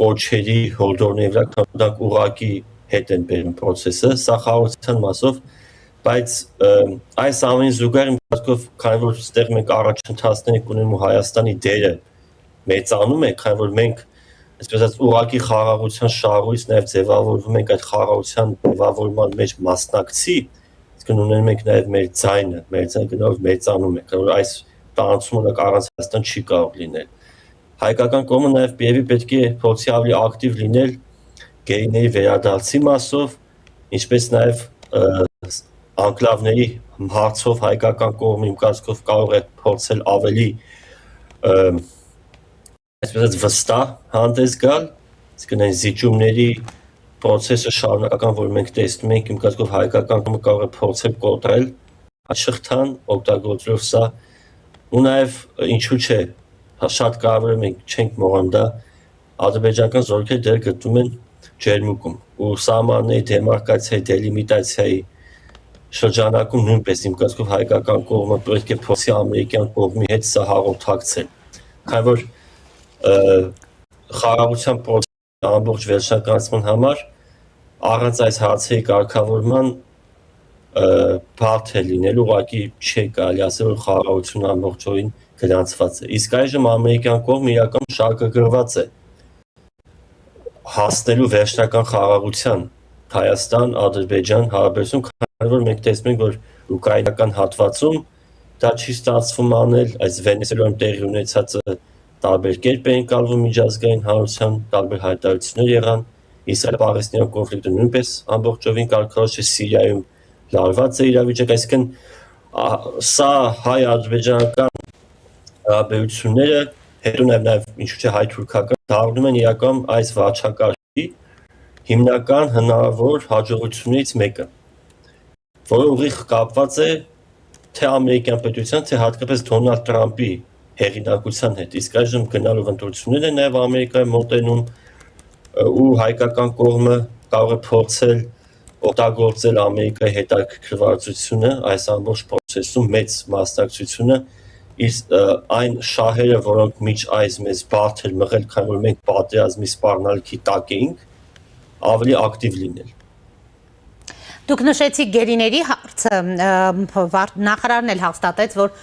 կոչերի հորդորների վրա, դրանք ուղղակի հետ են բերում process-ը, սա խաղաղության մասով, բայց այս ամենի զուգահեռ իմ կարծիքով, քանի որ այստեղ մենք առաջընթացներ ենք ունենում ու Հայաստանի դերը մեծանում է, քանի որ մենք այսպես ասած ուղղակի խաղաղության շահառուից նաև ձևավորվում ենք այդ խաղաղության ձևավորման մեջ մասնակցի, իսկ ունենում ենք նաև մեր ձայնը գնով մեծանում է, քանի որ այս տարածումը առանց Հայաստան չի կարող լինել։ Հայկական կողմը նաև պետք է փորձի ավելի ակտիվ լինել գերիների վերադարձի մասով, ինչպես նաև անկլավների հարցով հայկական կողմը իմ կարծիքով կարող է փորձել ավելի այսպես վստահ հանդես գալ, իսկ այն զիջումների process-ը շարունակական, որ մենք տեսնում ենք, իմ կարծիքով հայկական կողմը կարող է փորձել կոտրել շղթան, օգտագործելով սա, ու նաև ինչու՞ չէ, շատ կարևոր է մենք չենք մոռանում դա, ադրբեջանական զորքերը դեռ գտնվում են ջերմուկում, ու սահմանների դեմարկացիայի, դելիմիտացիայի շրջանակում նույնպես իմ կարծիքով հայկական կողմը պետք է փորձի ամերիկյան կողմի հետ սա հաղորդակցել, քանի որ խաղաղության process-ի ամբողջ վերջնականացման համար առանց այս հարցերի կարգավորման բարդ է լինել, ուղղակի չի կարելի ասել, որ խաղաղությունը ամբողջովին գրանցված է։ Իսկ այժմ ամերիկյան կողմը իրականում շարքագրված է հասնելու վերջնական խաղաղության Հայաստան, Ադրբեջան հարաբերություն, քանի որ մենք տեսնում ենք, որ ուկրաինական հատվածում դա չի ստացվում անել, այս Վենեսուելայում տեղի ունեցածը տարբեր կերպ էին կալվում միջազգային հանրության, տարբեր հայտարարություններ եղան, Իսրայել-Պաղեստինյան կոնֆլիկտը նույնպես ամբողջովին կարգավորված չէ, Սիրիայում լարված է իրավիճակ, այսինքն սա հայ-ադրբեջանական հարաբերությունները, հետո նաև ինչու՞ չէ հայ-թուրքական դառնում են իրական այս վարչակարգի հիմնական հնարավոր հաջողություններից մեկը, որը ուղիղ կապված է թե ամերիկյան պետության, թե հատկապես Դոնալդ Տրամփի հեղինակության հետ, իսկ այժմ գնալով ընտրություններ են նաև Ամերիկայի մոտենում ու հայկական կողմը կարող է փորձել օգտագործել Ամերիկայի հետաքրքրվածությունը այս ամբողջ process-ում մեծ մասնակցությունը այն շահերը, որոնք միջ այս մեզ բարդ էր մղել, քանի որ մենք պատերազմի սպառնալիքի տակ էինք, ավելի ակտիվ լինել։ Դուք նշեցիք գերիների հարցը, նախարարն էլ հաստատեց, որ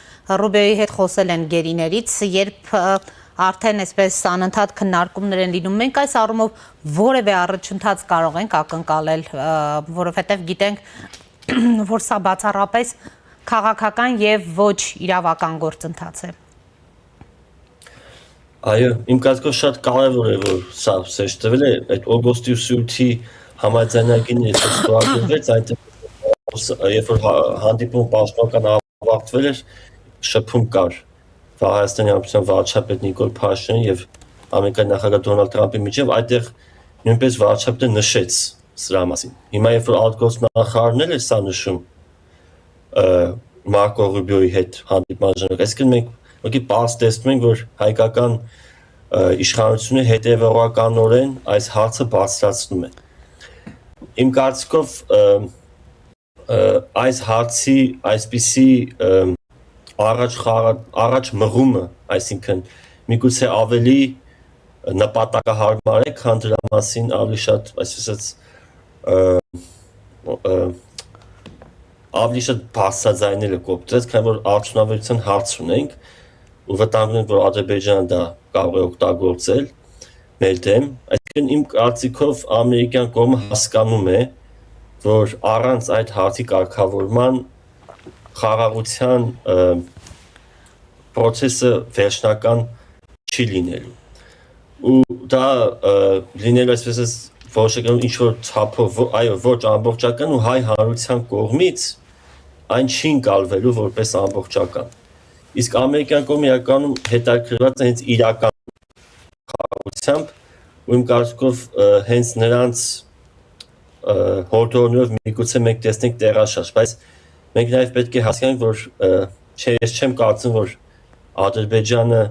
Ռուբիոյի հետ խոսել են գերիներից, երբ արդեն այսպես անընդհատ քննարկումներ են լինում, մենք այս առումով որևէ առաջընթաց կարող ենք ակնկալել, որովհետև գիտենք, որ սա բացառապես քաղաքական եւ ոչ իրավական գործընթաց է։ Այո, իմ կարծիքով շատ կարևոր է, որ սա ցեշ տվել է այդ օգոստի 8-ի համաձայնագիրն է ստորագրվեց, այնտեղ երբ որ հանդիպում պաշտպանական ավարտվել էր, շփում կար Հայաստանի Հանրապետության վարչապետ Նիկոլ Փաշինյանի եւ Ամերիկայի նախագահ Դոնալդ Տրամփի միջև, այդտեղ նույնպես վարչապետը նշեց սրա մասին։ Հիմա երբ որ արտգործնախարարն է սա նշում Մարկո Ռուբիոյի հետ հանդիպման ժամանակ, այսինքն մենք ուղղակի պարզ տեսնում ենք, որ հայկական իշխանությունը հետևողականորեն այս հարցը բարձրացնում է։ Իմ կարծիքով այս հարցի այսպիսի առաջ մղումը, այսինքն միգուցե ավելի նպատակահարմար է, քան դրա մասին ավելի շատ, այսպես ավելի շատ բարձրաձայնելը կոպտեց, քանի որ արդյունավետության հարց ունենք ու վտանգ ունենք, որ Ադրբեջանը դա կարող է օգտագործել մեր դեմ, այսինքն իմ կարծիքով ամերիկյան կողմը հասկանում է, որ առանց այդ հարցի կարգավորման խաղաղության process-ը վերջնական չի լինելու։ Ու դա լինելու այսպես որոշականում ինչ-որ չափով, այո, ոչ ամբողջական ու հայ հանրության կողմից այն չի ընկալվելու որպես ամբողջական։ Իսկ ամերիկյան կողմը իրականում հետաքրքրված է հենց իրական խաղաղությամբ ու իմ կարծիքով հենց նրանց հորդորներով միգուցե մենք տեսնենք տեղաշարժ, բայց մենք նաև պետք է հասկանանք, որ ես չեմ կարծում, որ Ադրբեջանը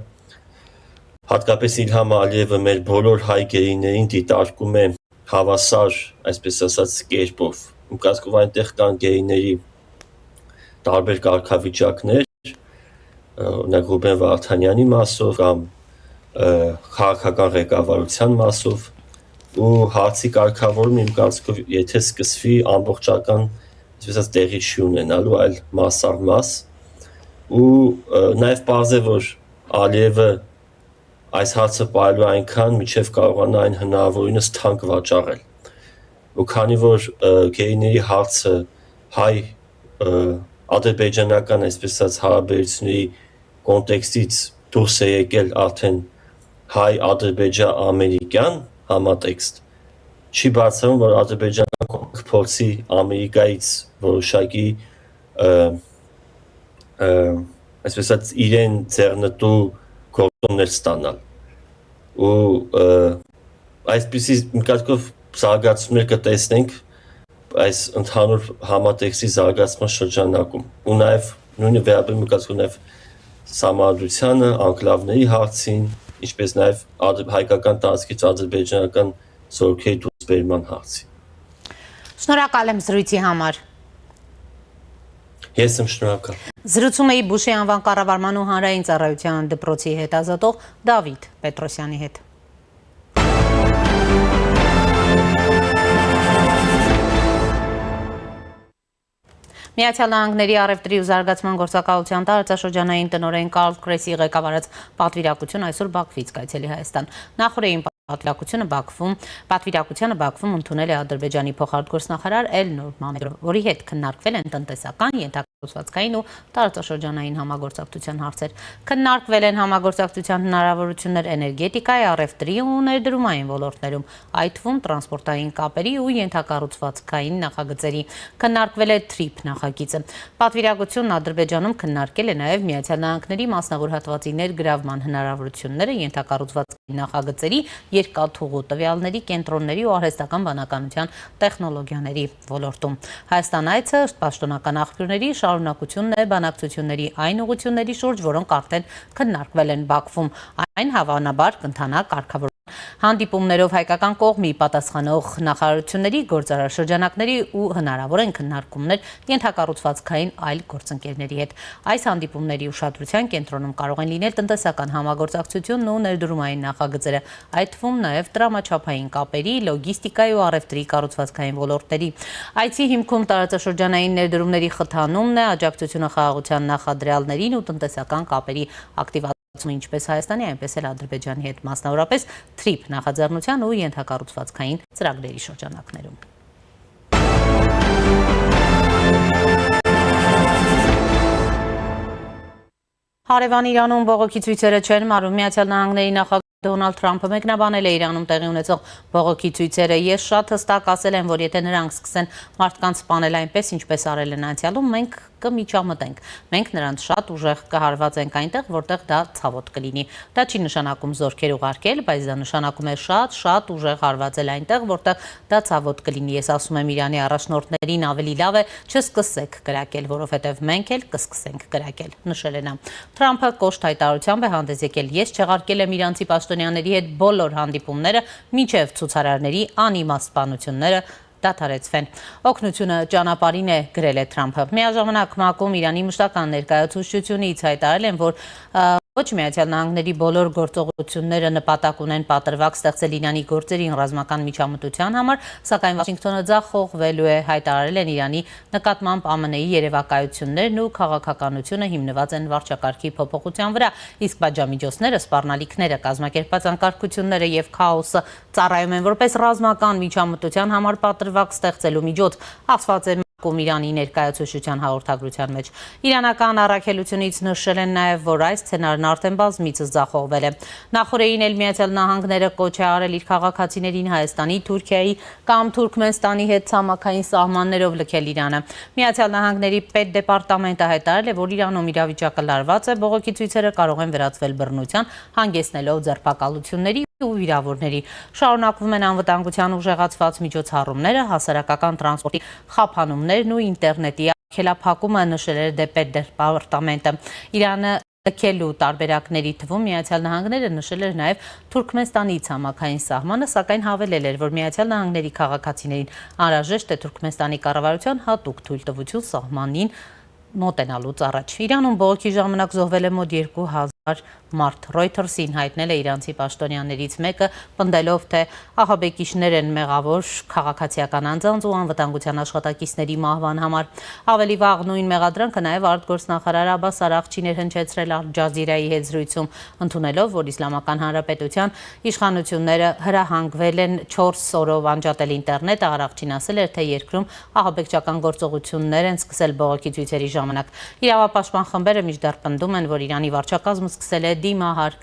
հատկապես Իլհամ Ալիևը մեր բոլոր հայ գերիներին դիտարկում է հավասար, այսպես ասած, կերպով։ Իմ կարծիքով այնտեղ կան գերիների տարբեր կարգավիճակներ, օրինակ Ռուբեն Վարդանյանի մասով կամ քաղաքական ղեկավարության մասով ու հարցի կարգավորումը իմ կարծիքով եթե սկսվի ամբողջական, այսպես ասած, տեղի չի ունենալու, այլ մաս առ մաս ու նաև պարզ է, որ Ալիևը այս հարցը պահելու այնքան, մինչև կարողանա այն հնարավորինս թանկ վաճառել։ Ու քանի որ գերիների հարցը հայ ադրբեջանական, այսպես ասած, հարաբերությունների կոնտեքստից դուրս է եկել արդեն հայ-ադրբեջան-ամերիկյան համատեքստ, չի բացառում, որ Ադրբեջանը կփորձի Ամերիկայից որոշակի այսպես ասած իրեն ձեռնտու գործոններ ստանալ ու այսպիսի իմ կարծիքով զարգացումներ կտեսնենք այս ընդհանուր համատեքստի զարգացման շրջանակում ու նաև նույնը վերաբերում է կարծիքով նաև սահմանադրությանը, անկլավների հարցին, ինչպես նաև հայկական տարածքից ադրբեջանական զորքերի դուրսբերման հարցին։ Շնորհակալ եմ զրույցի համար։ Ես եմ շնորհակալ։ Զրուցում էի Բուշի անվան կառավարման ու հանրային ծառայության դպրոցի հետազոտող Դավիթ Պետրոսյանի հետ։ Միացյալ Նահանգների առևտրի ու զարգացման գործակալության տարածաշրջանային տնօրեն Կարլ Կրեսի ղեկավարած պատվիրակություն այսօր Բաքվից կայցելի Հայաստան։ Նախորդին պատվիրակությանը Բաքվում ընդունել է Ադրբեջանի փոխարտգործնախարար Էլնուր Մամեդովը, որի հետ քննարկվել են տնտեսական, ենթակառուցվածքային ու տարածաշրջանային համագործակցության հարցեր։ Քննարկվել են համագործակցության հնարավորություններ էներգետիկայի, առևտրի ու ներդրումային ոլորտներում, այդ թվում տրանսպորտային կապերի ու ենթակառուցվածքային նախագծերի։ Քննարկվել է TRIP նախագիծը։ Պատվիրակությունն Ադրբեջանում քննարկել է նաև Միացյալ Նահանգների մասնավոր հատվածի ներգրավման հնարավորությունները ենթակառուցվածքային նախագծերի, երկաթուղու տվյալների, կենտրոնների ու արհեստական բանականության տեխնոլոգիաների ոլորտում։ Հայաստան այցը պաշտոնական աղբյուրների շարունակությունն է բանակցությունների այն ուղղությունների շուրջ, որոնք արդեն քննարկվել են Բաքվում։ Այն հավանաբար կընթանա կարգավորման հանդիպումներով հայկական կողմի պատասխանող նախարարությունների, գործարար շրջանակների ու հնարավոր են քննարկումներ ենթակառուցվածքային այլ գործընկերների հետ։ Այս հանդիպումների ուշադրության կենտրոնում կարող են լինել տնտեսական համագործակցությունն ու ներդրումային նախագծերը, այդ թվում նաև տրամաչափային կապերի, լոգիստիկայի ու առևտրի կառուցվածքային ոլորտների։ Այցի հիմքում տարածաշրջանային ներդրումների խթանումն է, աջակցությունը խաղաղության նախադրյալներին ու տնտեսական կապերի ակտիվացումը ինչպես Հայաստանի, այնպես էլ Ադրբեջանի հետ, մասնավորապես TRIP նախաձեռնության ու ենթակառուցվածքային ծրագրերի շրջանակներում։ Հարևան Իրանում բողոքի ցույցերը չեն մարում Միացյալ Նահանգների նախագահ Դոնալդ Թրամփը մեկնաբանել է Իրանում տեղի ունեցող բողոքի ցույցերը։ Ես շատ հստակ ասել եմ, որ եթե նրանք սկսեն մարդկանց սպանել այնպես, ինչպես արել են անցյալում, մենք կմիջամտենք։ Մենք նրանց շատ ուժեղ կհարվածենք այնտեղ, որտեղ դա ցավոտ կլինի։ Դա չի նշանակում զորքեր ուղարկել, բայց դա նշանակում է շատ ուժեղ հարվածել այնտեղ, որտեղ դա ցավոտ կլինի։ Ես ասում եմ Իրանի առաջնորդներին ավելի լավ է չսկսեք կրակել, որովհետև մենք էլ կսկսենք կրակել, նշել է նա։ Թրամփը կոշտ հայտարարությամբ է հանդես եկել։ Ես չեղարկել եմ իրանցի պաշտոնյաների հետ բոլոր հանդիպումները, մինչև ցուցարարների անիմաստ դադարեցվեն։ Օգնությունը ճանապարհին է, գրել է Թրամփը։ Միաժամանակ ՄԱԿ-ում Իրանի մշտական ներկայացուցչությունից հայտարարել են, որ ոչ Միացյալ Նահանգների բոլոր գործողությունները նպատակ ունեն պատրվակ ստեղծել Իրանի գործերին ռազմական միջամտության համար, սակայն Վաշինգտոնը ձախողվելու է, հայտարարել են Իրանի նկատմամբ ԱՄՆ-ի երևակայություններն ու քաղաքականությունը հիմնված են վարչակարգի փոփոխության վրա, իսկ պատժամիջոցները, սպառնալիքները, կազմակերպած անկարգությունները եւ քաոսը ծառայում են որպես ռազմական միջամտության համար պատրվակ ստեղծելու միջոց, ասված է Իրանի ներկայացուցչության հաղորդագրության մեջ։ Իրանական առաքելությունից նշել են նաև, որ այս սցենարն արդեն բազմիցս ձախողվել է։ Նախորդին էլ Միացյալ Նահանգները կոչ է արել իր քաղաքացիներին Հայաստանի, Թուրքիայի կամ Թուրքմենստանի հետ ցամաքային սահմաններով լքել Իրանը։ Միացյալ Նահանգների պետդեպարտամենտը հայտարարել է, որ Իրանում իրավիճակը լարված է, բողոքի ցույցերը կարող են վերածվել բռնության, հանգեցնելով ձերբակալությունների ու վիրավորների։ Շարունակվում են անվտանգության ուժեղացված միջոցառումները, հասարակական տրանսպորտի խափանումներն ու ինտերնետի արգելափակումը, նշել է պետդեպարտամենտը։ Իրանը լքելու տարբերակների թվում Միացյալ Նահանգները նշել էր նաև Թուրքմենստանի ցամաքային սահմանը, սակայն հավելել էր, որ Միացյալ Նահանգների քաղաքացիներին անհրաժեշտ է Թուրքմենստանի կառավարության հատուկ թույլտվություն սահմանին մոտենալուց առաջ։ Իրանում բողոքի ժամանակ զոհվել է մոտ 2000 մարդ։ Reuters-ին հայտնել է իրանցի պաշտոնյաներից մեկը, պնդելով, թե ահաբեկիչներ են մեղավոր քաղաքացիական անձանց ու անվտանգության աշխատակիցների մահվան համար։ Ավելի վաղ նույն մեղադրանքը նաև արտգործնախարար Աբբաս Արաղչին էր հնչեցրել Ալ Ջազիրայի հետ զրույցում, ընդունելով, որ Իսլամական Հանրապետության իշխանությունները հրահանգվել են 4 օրով անջատել ինտերնետը, Արաղչին ասել էր, թե երկրում ահաբեկչական գործողություններ են սկսել բողոքի ցույցերի ժամանակ։ Իրավապաշտպան խմբերը մինչդեռ պնդում են, որ Իրանի վարչակազմը սկսել է դիմահար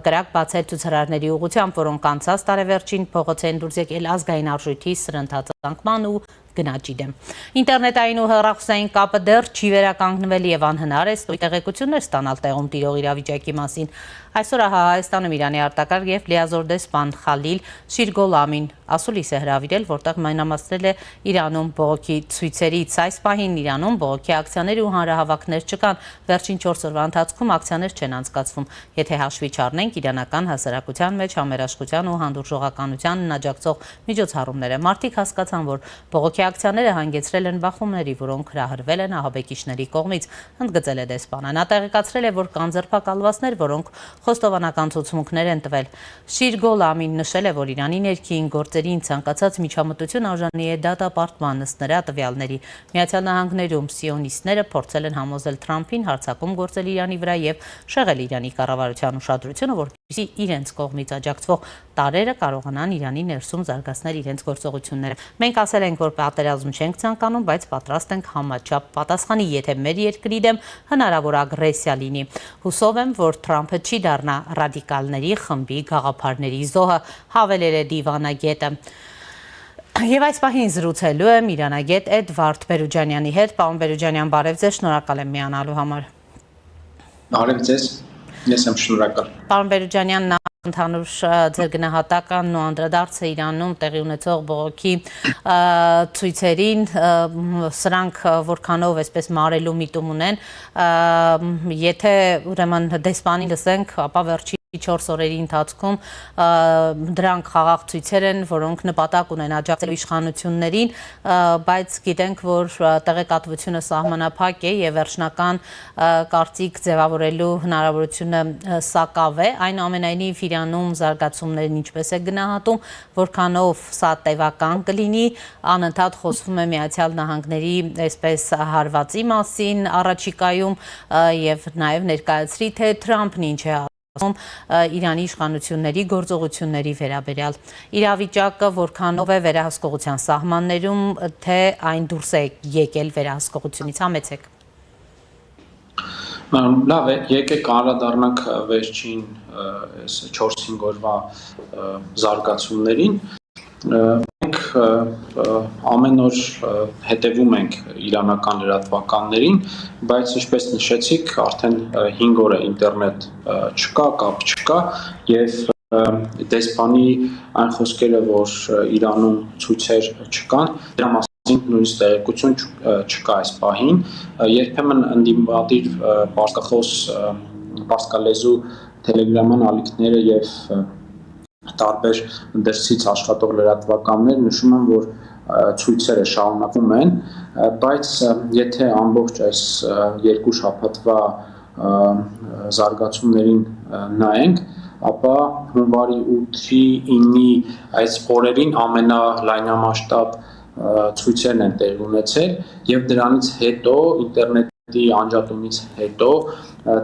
կրակ բացել ցուցարարների ուղղությամբ, որոնք անցած տարեվերջին փողոց են դուրս եկել ազգային արժույթի սրընթացանկման ու գնաճի դեմ։ Ինտերնետային ու հեռախոսային կապը դեռ չի վերականգնվել եւ անհնար է տեղեկություններ ստանալ տեղում տիրող իրավիճակի մասին։ Այսօր Հայաստանում Իրանի արտակարգ եւ լիազոր դեսպան Խալիլ Շիրգոլամին ասուլիս է հրավիրել, որտեղ մանրամասնել է Իրանում բողոքի ցույցերից։ Այս պահին Իրանում բողոքի ակցիաներ ու հանրահավաքներ չկան։ Վերջին 4 օրվա ընթացքում ակցիաներ չեն անցկացվում։ Եթե հաշվի չառնենք իրանական հասարակության մեջ համերաշխության ու հանդուրժողականությանն աջակցող միջոցառումները, մարդիկ հասկացան, որ բողոքի ակցիաները հանգեցրել են բախումների, որոնք հրահրվել են ահաբեկիչների կողմից, ընդգծել է դեսպանը։ Նա տեղեկացրել է, որ կան ձերբակալվածներ, որոնք խոստովանական ցուցմունքներ են տվել։ Շիրգոլամին նշել է, որ Իրանի ներքին գործերին ցանկացած միջամտություն արժանի է դատապարտման ըստ նրա տվյալների։ Միացյալ Նահանգներում սիոնիստները փորձել են համոզել Թրամփին հարձակում գործել Իրանի վրա եւ շեղել Իրանի կառավարության ուշադրությունը, որպեսզի իրենց կողմից աջակցվող տարրերը կարողանան Իրանի ներսում զարգացնել իրենց գործողությունները։ Մենք ասել ենք, որ պատերազմ չենք ցանկանում, բայց պատրաստ ենք համաչափ պատասխանի, եթե մեր երկրի դեմ հնարավոր ագրեսիա լինի։ Հուսով եմ, որ Թրամփը չի դառնա ռադիկալների խմբի գաղափարների զոհը, հավելել է դիվանագետը։ Եվ այս պահին զրուցելու եմ իրանագետ Էդվարդ Բերուջանյանի հետ։ Պարոն Բերուջանյան, բարև ձեզ, շնորհակալ եմ միանալու համար։ Բարև ձեզ, ես եմ շնորհակալ։ Պարոն Բերուջանյան, ընդհանուր ձեր գնահատականն ու անդրադարձը Իրանում տեղի ունեցող բողոքի ցույցերին, սրանք որքանով այսպես մարելու միտում ունեն, եթե ուրեմն դեսպանի լսենք, ապա վերջի 4 օրերի ընթացքում դրանք խաղաղ ցույցեր են, որոնք նպատակ ունեն աջակցել իշխանություններին, բայց գիտենք, որ տեղեկատվությունը սահմանափակ է եւ վերջնական կարծիք ձևավորելու հնարավորությունը սակավ է։ Այնուամենայնիվ Իրանում զարգացումներն ինչպես է գնահատում, որքանով սա տևական կլինի, անընդհատ խոսվում է Միացյալ Նահանգների այսպես հարվածի մասին առաջիկայում եւ նաեւ ներկայացրի, թե Թրամփն ինչ է Իրանի իշխանությունների գործողությունների վերաբերյալ իրավիճակը որքանով է վերահսկողության սահմաններում, թե այն դուրս է եկել վերահսկողությունից, համեցեք։ Լավ է, եկեք անդրադառնանք վերջին 4-5 օրվա զարգացումներին։ Մենք ամեն օր հետևում ենք իրանական լրատվականներին, բայց ինչպես նշեցիք, արդեն 5 օր է ինտերնետ չկա, կապ չկա եւ դեսպանի այն խոսքերը, որ Իրանում ցույցեր չկան, դրա մասին նույնիսկ տեղեկություն չկա այս պահին, երբեմն ընդդիմադիր պարսկախոս պարսկալեզու տելեգրաման ալիքները եւ տարբեր դրսից աշխատող լրատվականներ նշում են, որ ցույցերը շարունակվում են, բայց եթե ամբողջ այս 2 շաբաթվա զարգացումներին նայենք, ապա հունվարի 8-ի 9-ի այս օրերին ամենալայնամասշտաբ ցույցերն են տեղի ունեցել եւ դրանից հետո ինտերնետի անջատումից հետո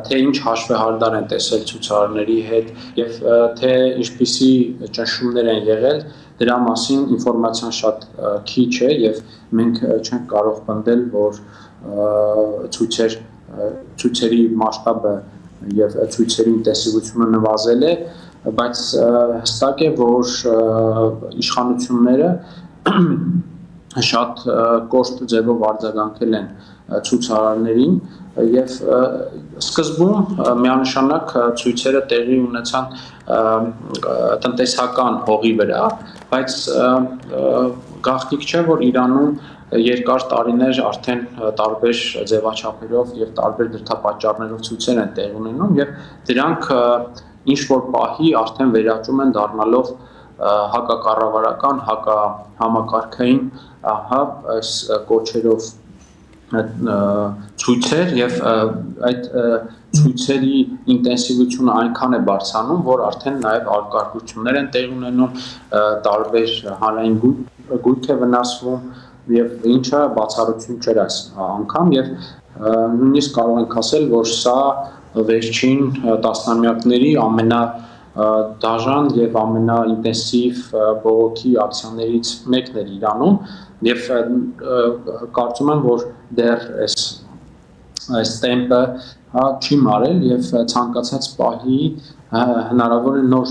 թե ինչ հաշվեհարդար են տեսել ցուցարարների հետ եւ թե ինչպիսի ճնշումներ են եղել, դրա մասին ինֆորմացիան շատ քիչ է եւ մենք չենք կարող պնդել, որ ցույցերի մասշտաբը եւ ցույցերի ինտենսիվությունը նվազել է, բայց հստակ է, որ իշխանությունները շատ կոշտ ձևով արձագանքել են ցուցարարներին եւ սկզբում միանշանակ ցույցերը տեղի ունեցան տնտեսական հողի վրա, բայց գաղտնիք չէ, որ Իրանում երկար տարիներ արդեն տարբեր ձևաչափերով եւ տարբեր դրդապատճառներով ցույցեր են տեղի ունենում եւ դրանք ինչ որ պահի արդեն վերաճում են դառնալով հակակառավարական, հակահամակարգային այս կոչերով ցույցեր եւ այդ ցույցերի ինտենսիվությունը այնքան է բարձրանում, որ արդեն նաեւ արկարկություններ են տեղի ունենում, տարբեր հանրային գույք է վնասվում եւ ինչը բացառություն չէր այս անգամ եւ նույնիսկ կարող ենք ասել, որ սա վերջին տասնամյակների ամենադաժան եւ ամենաինտենսիվ բողոքի ակցիաներից մեկն էր Իրանում եւ կարծում եմ, որ դեռ այս տեմպը չի մարել եւ ցանկացած պահի հնարավոր է նոր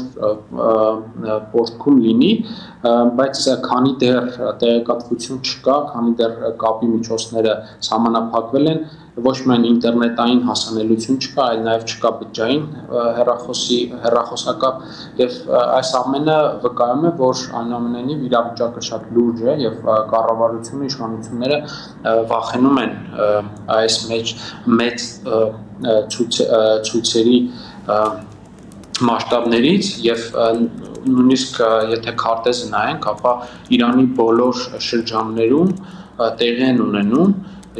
պոստկում լինի, բայց քանի դեռ տեղեկատվություն չկա, քանի դեռ կապի միջոցները սահմանափակվել են, ոչ միայն ինտերնետային հասանելիություն չկա, այլ նաեւ չկա բջջային հեռախոսակապ եւ այս ամենը վկայում է, որ այնուամենայնիվ իրավիճակը շատ լուրջ է եւ կառավարությունը, իշխանությունները վախենում են այս մեծ ցույցերի մասշտաբներից եւ նույնիսկ եթե քարտեզը նայենք, ապա Իրանի բոլոր շրջաններում տեղի են ունենում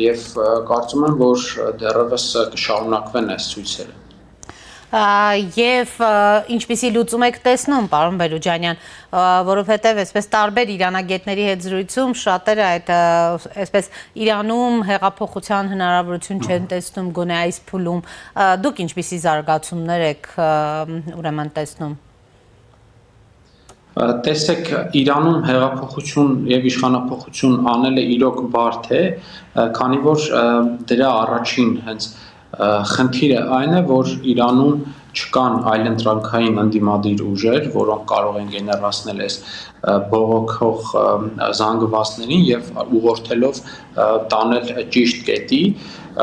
եւ կարծում եմ, որ դեռևս կշարունակվեն այս ցույցերը։ Եվ ինչպիսի լուծում եք տեսնում, պարոն Բելուջանյան, որովհետև այսպես տարբեր իրանագետների հետ զրույցում շատերը այդ այսպես Իրանում հեղափոխության հնարավորություն չեն տեսնում գոնե այս փուլում, դուք ինչպիսի զարգացումներ եք ուրեմն տեսնում։ Տեսեք, Իրանում հեղափոխություն եւ իշխանափոխություն անելը իրոք բարդ է, քանի որ դրա առաջին հենց խնդիրը այն է, որ Իրանում չկան այլընտրանքային ընդդիմադիր ուժեր, որոնք կարող են գեներացնել այս բողոքող զանգվածներին եւ ուղղորդելով տանել ճիշտ կետի,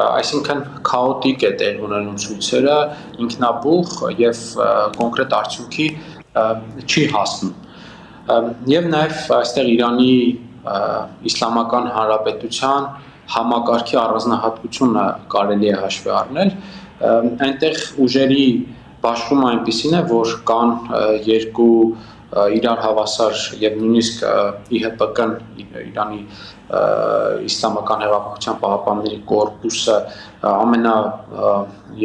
այսինքն քաոտիկ է տեղի ունենում ցույցերը, ինքնաբուխ եւ կոնկրետ արդյունքի չի հասնում։ Եվ նաեւ այստեղ Իրանի Իսլամական Հանրապետության համակարգի առանձնահատկությունը կարելի է հաշվի առնել, այնտեղ ուժերի բաշխումը այնպիսին է, որ կան երկու իրար հավասար եւ նույնիսկ ԻՀՊԿ-ն Իրանի Իսլամական հեղափոխության պահապանների կորպուսը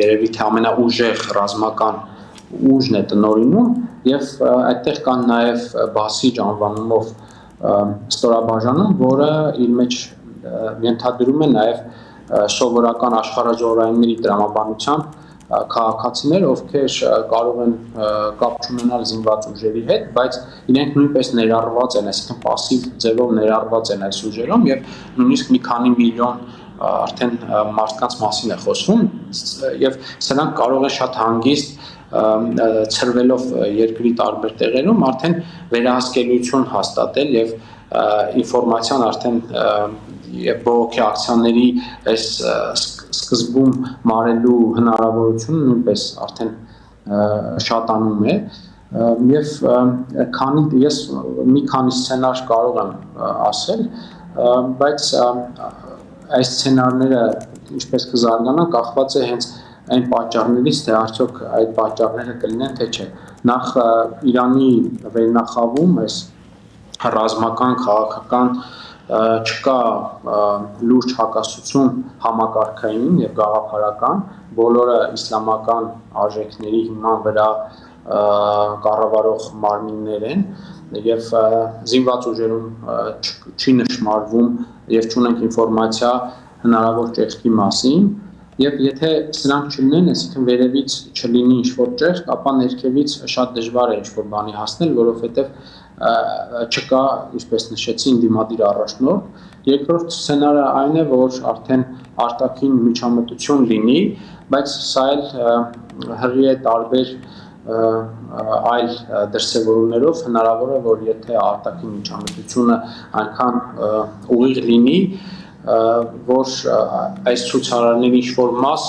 երևի թե ամենաուժեղ ռազմական ուժն է տնօրինում եւ այդտեղ կան նաեւ Բասիջ անվանումով ստորաբաժանում, որը իր մեջ ենթադրում է նաև սովորական աշխարհաժողովայինների տրամաբանությամբ քաղաքացիներ, ովքեր կարող են կապ ունենալ զինված ուժերի հետ, բայց իրենք նույնպես ներառված են, այսինքն пассив ձևով ներառված են այս ուժերում եւ նույնիսկ մի քանի միլիոն արդեն մարդկանց մասին է խոսվում եւ սրանք կարող է շատ հանգիստ ծրվելով երկրի տարբեր տեղերում արդեն վերահսկելիություն հաստատել եւ ինֆորմացիան արդեն եւ բողոքի ակցիաների այս սկզբում մարելու հնարավորությունը նույնպես արդեն շատանում է եւ ես մի քանի սցենար կարող եմ ասել բայց այս սցենարները ինչպես կզարգանան կախված է հենց այն պատճառներից թե արդյոք այդ պատճառները կլինեն թե չէ նախ Իրանի վերնախավում այս ռազմական քաղաքական չկա լուրջ հակասություն համակարգային եւ գաղափարական բոլորը իսլամական արժեքների հիման վրա կառավարող մարմիններ են եւ զինված ուժերում չի նշмарվում եւ չունենք ինֆորմացիա հնարավոր ճեղքի մասին եւ եթե սրանք չլինեն, այսինքն վերևից չլինի ինչ-որ ճեղք, ապա ներքևից շատ դժվար է ինչ-որ բանի հասնել, որովհետեւ չկա, ինչպես նշեցի, ինդիմադիր առաջնորդ։ Երկրորդ սցենարը այն է, որ արդեն արտաքին միջամտություն լինի, բայց սա էլ հղի է տարբեր այլ դրսևորումներով հնարավոր է, որ եթե արտաքին միջամտությունը այնքան ուղիղ լինի, որ այս ցուցարարների ինչ-որ մաս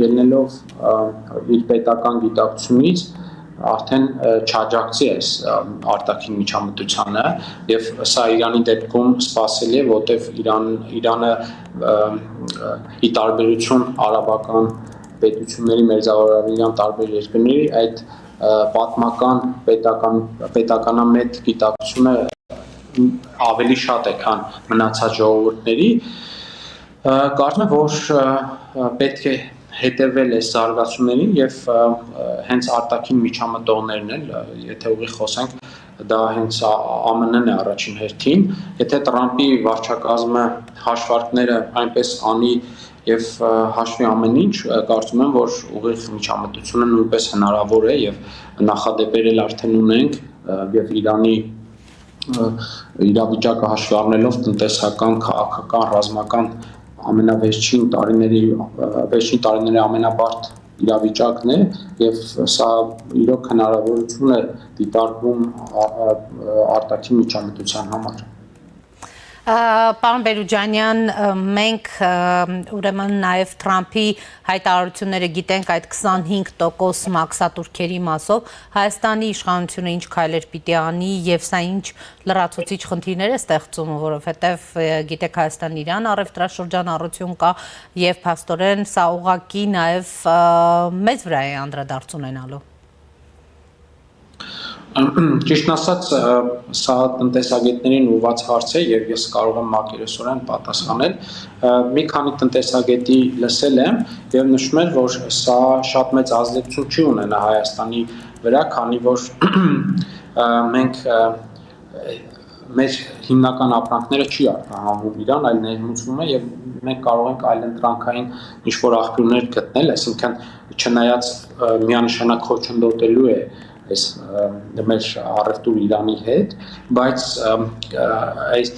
ելնելով իր պետական գիտակցությունից արդեն չաջակցի այս արտաքին միջամտությանը եւ սա Իրանի դեպքում սպասելի է, որտեւ Իրանը ի տարբերություն արաբական պետությունների մերձավորարարական տարբեր երկրների այդ պատմական պետականամետ գիտակցությունը ավելի շատ է, քան մնացած ժողովուրդների, կարծում եմ, որ պետք է հետևել այս զարգացումներին եւ հենց արտաքին միջամտողներն էլ, եթե ուղիղ խոսենք, դա հենց ԱՄՆ-ն է առաջին հերթին, եթե Տրամպի վարչակազմը հաշվարկները այնպես անի եւ հաշվի ամեն ինչ, կարծում եմ, որ ուղիղ միջամտությունը նույնպես հնարավոր է եւ նախադեպեր էլ արդեն ունենք եւ Իրանի իրավիճակը հաշվի առնելով տնտեսական, քաղաքական, ռազմական ամենավերջին տարիների ամենաբարդ իրավիճակն է եւ սա իրոք հնարավորություն է դիտարկվում արտաքին միջամտության համար։ Պարոն Բերուջանյան, մենք ուրեմն նաև Թրամփի հայտարարությունները գիտենք այդ 25% մաքսատուրքերի մասով Հայաստանի իշխանությունը ինչ քայլեր պիտի անի եւ սա ինչ լրացուցիչ խնդիրներ է ստեղծում, որովհետեւ գիտեք Հայաստան-Իրան առևտրաշրջանառություն կա եւ փաստորեն սա ուղղակի նաև մեծ վրա է անդրադարձ ունենալու։ Ճիշտ ասած, սա տնտեսագետներին ուղղված հարց է եւ ես կարող եմ մակերեսորեն պատասխանել։ Մի քանի տնտեսագետի լսել եմ եւ նշում են, որ սա շատ մեծ ազդեցություն չի ունենա Հայաստանի վրա, քանի որ մենք մեր հիմնական ապրանքները չի արտահանվում Իրան, այլ ներմուծվում է եւ մենք կարող ենք այլընտրանքային ինչ-որ աղբյուրներ գտնել, այսինքն չնայած միանշանակ խոչընդոտելու է այս մեր առևտուր Իրանի հետ, բայց այս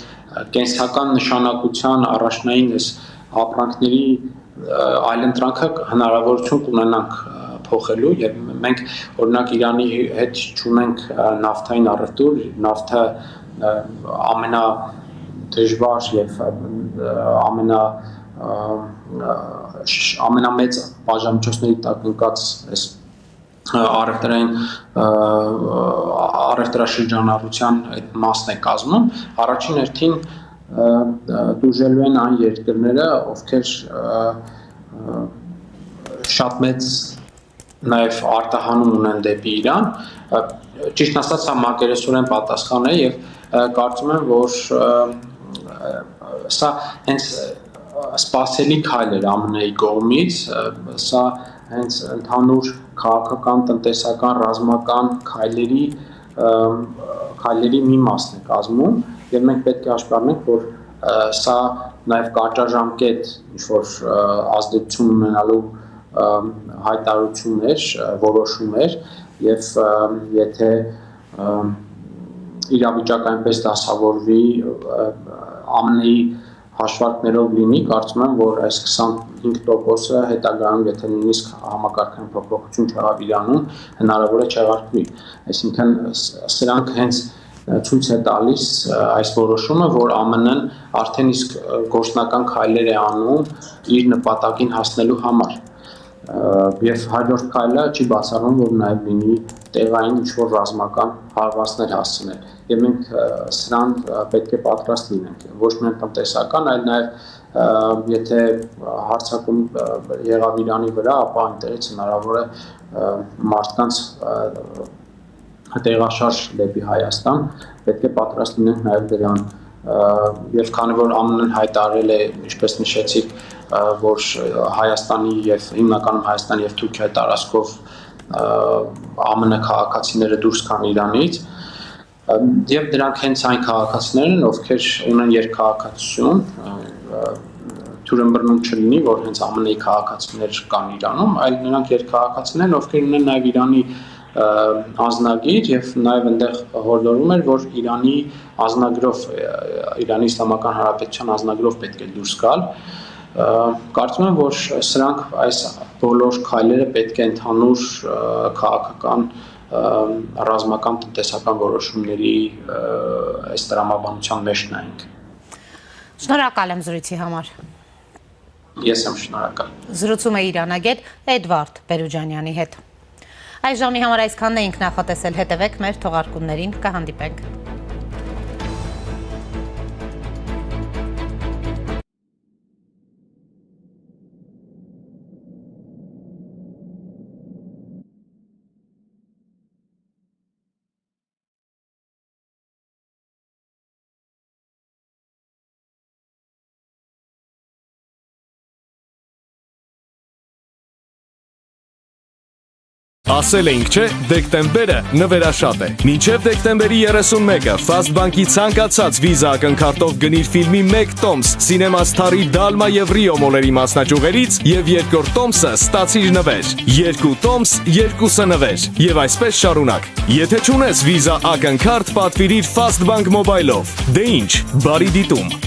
կենսական նշանակության առաջնային այս ապրանքների այլընտրանքը հնարավորություն կունենանք փոխելու եւ մենք օրինակ Իրանի հետ չունենք նավթային առևտուր, նավթը ամենադժվար եւ ամենամեծ բաժանմիջոցների տակ ընկած այս առևտրաշրջանառության այդ մասն է կազմում, առաջին հերթին դուժելու են այն երկրները, ովքեր շատ մեծ նաև արտահանում ունեն դեպի Իրան, ճիշտ ասած սա մակերեսորեն պատասխան է եւ կարծում եմ, որ սա հենց սպասելի քայլ էր ԱՄՆ-ի կողմից, սա հենց ընդհանուր քաղաքական, տնտեսական, ռազմական քայլերի մի մասն է կազմում եւ մենք պետք է հաշվի առնենք, որ սա նաեւ կարճաժամկետ ինչ-որ ազդեցություն ունենալու հայտարարություններ, որոշումներ եւ եթե իրավիճակը այնպես դասավորվի ԱՄՆ-ի հաշվարկներով լինի, կարծում եմ, որ այս 25%-ը հետագայում, եթե նույնիսկ համակարգային փոփոխություն չեղավ Իրանում, հնարավոր է չեղարկվի։ Այսինքն սրանք հենց ցույց է տալիս այս որոշումը, որ ԱՄՆ-ն արդեն իսկ գործնական քայլեր է անում իր նպատակին հասնելու համար։ Եվ հաջորդ քայլը չի բացառում, որ նաև լինի տեղային ինչ-որ ռազմական հարվածներ հասցնել։ Եվ մենք սրան պետք է պատրաստ լինենք, ոչ միայն տնտեսական, այլ նաև եթե հարձակում եղավ Իրանի վրա, ապա այնտեղից հնարավոր է մարդկանց տեղաշարժ դեպի Հայաստան, պետք է պատրաստ լինենք նաև դրան։ Եվ քանի որ ԱՄՆ-ն հայտարարել է, ինչպես նշեցիք, որ Հայաստանի եւ հիմնականում Հայաստանի եւ Թուրքիայի տարածքով ԱՄՆ քաղաքացիները դուրս գան Իրանից, եւ դրանք հենց այն քաղաքացիներն են, ովքեր ունեն երկքաղաքացիություն, թյուրըմբռնում չլինի, որ հենց ԱՄՆ-ի քաղաքացիներ կան Իրանում, այլ նրանք երկքաղաքացիներ են, ովքեր ունեն նաեւ Իրանի անձնագիր եւ նաեւ այնտեղ հորդորում էր, որ Իրանի անձնագրով, Իրանի Իսլամական Հանրապետության անձնագրով պետք է դուրս գալ։ Կարծում եմ, որ սրանք այս բոլոր քայլերը պետք է ընդհանուր քաղաքական, ռազմական, տնտեսական որոշումների այս տրամաբանության մեջ նայենք։ Շնորհակալ եմ զրույցի համար։ Ես եմ շնորհակալ։ Զրուցում է իրանագետ Էդվարդ Պերուջանյանի հետ։ Այս ժամի համար այսքանն էինք նախատեսել, հետևեք մեր թողարկումներին, կհանդիպենք։ Ասել էինք, չէ, դեկտեմբերը նվերաշատ է։ Մինչև դեկտեմբերի 31-ը Fast Bank-ի ցանկացած վիզա ակնքարտով գնիր ֆիլմի 1 տոմս Cinema Star-ի Dalma եւ Rio մոլերի մասնաճյուղերից եւ երկրորդ տոմսը ստացիր նվեր։ 2 տոմս, 2-ը նվեր։ Եվ այսպես շարունակ։ Եթե չունես վիզա ակնքարտ, պատվիրիր Fast Bank Mobile-ով։ Դե ինչ, բարի դիտում։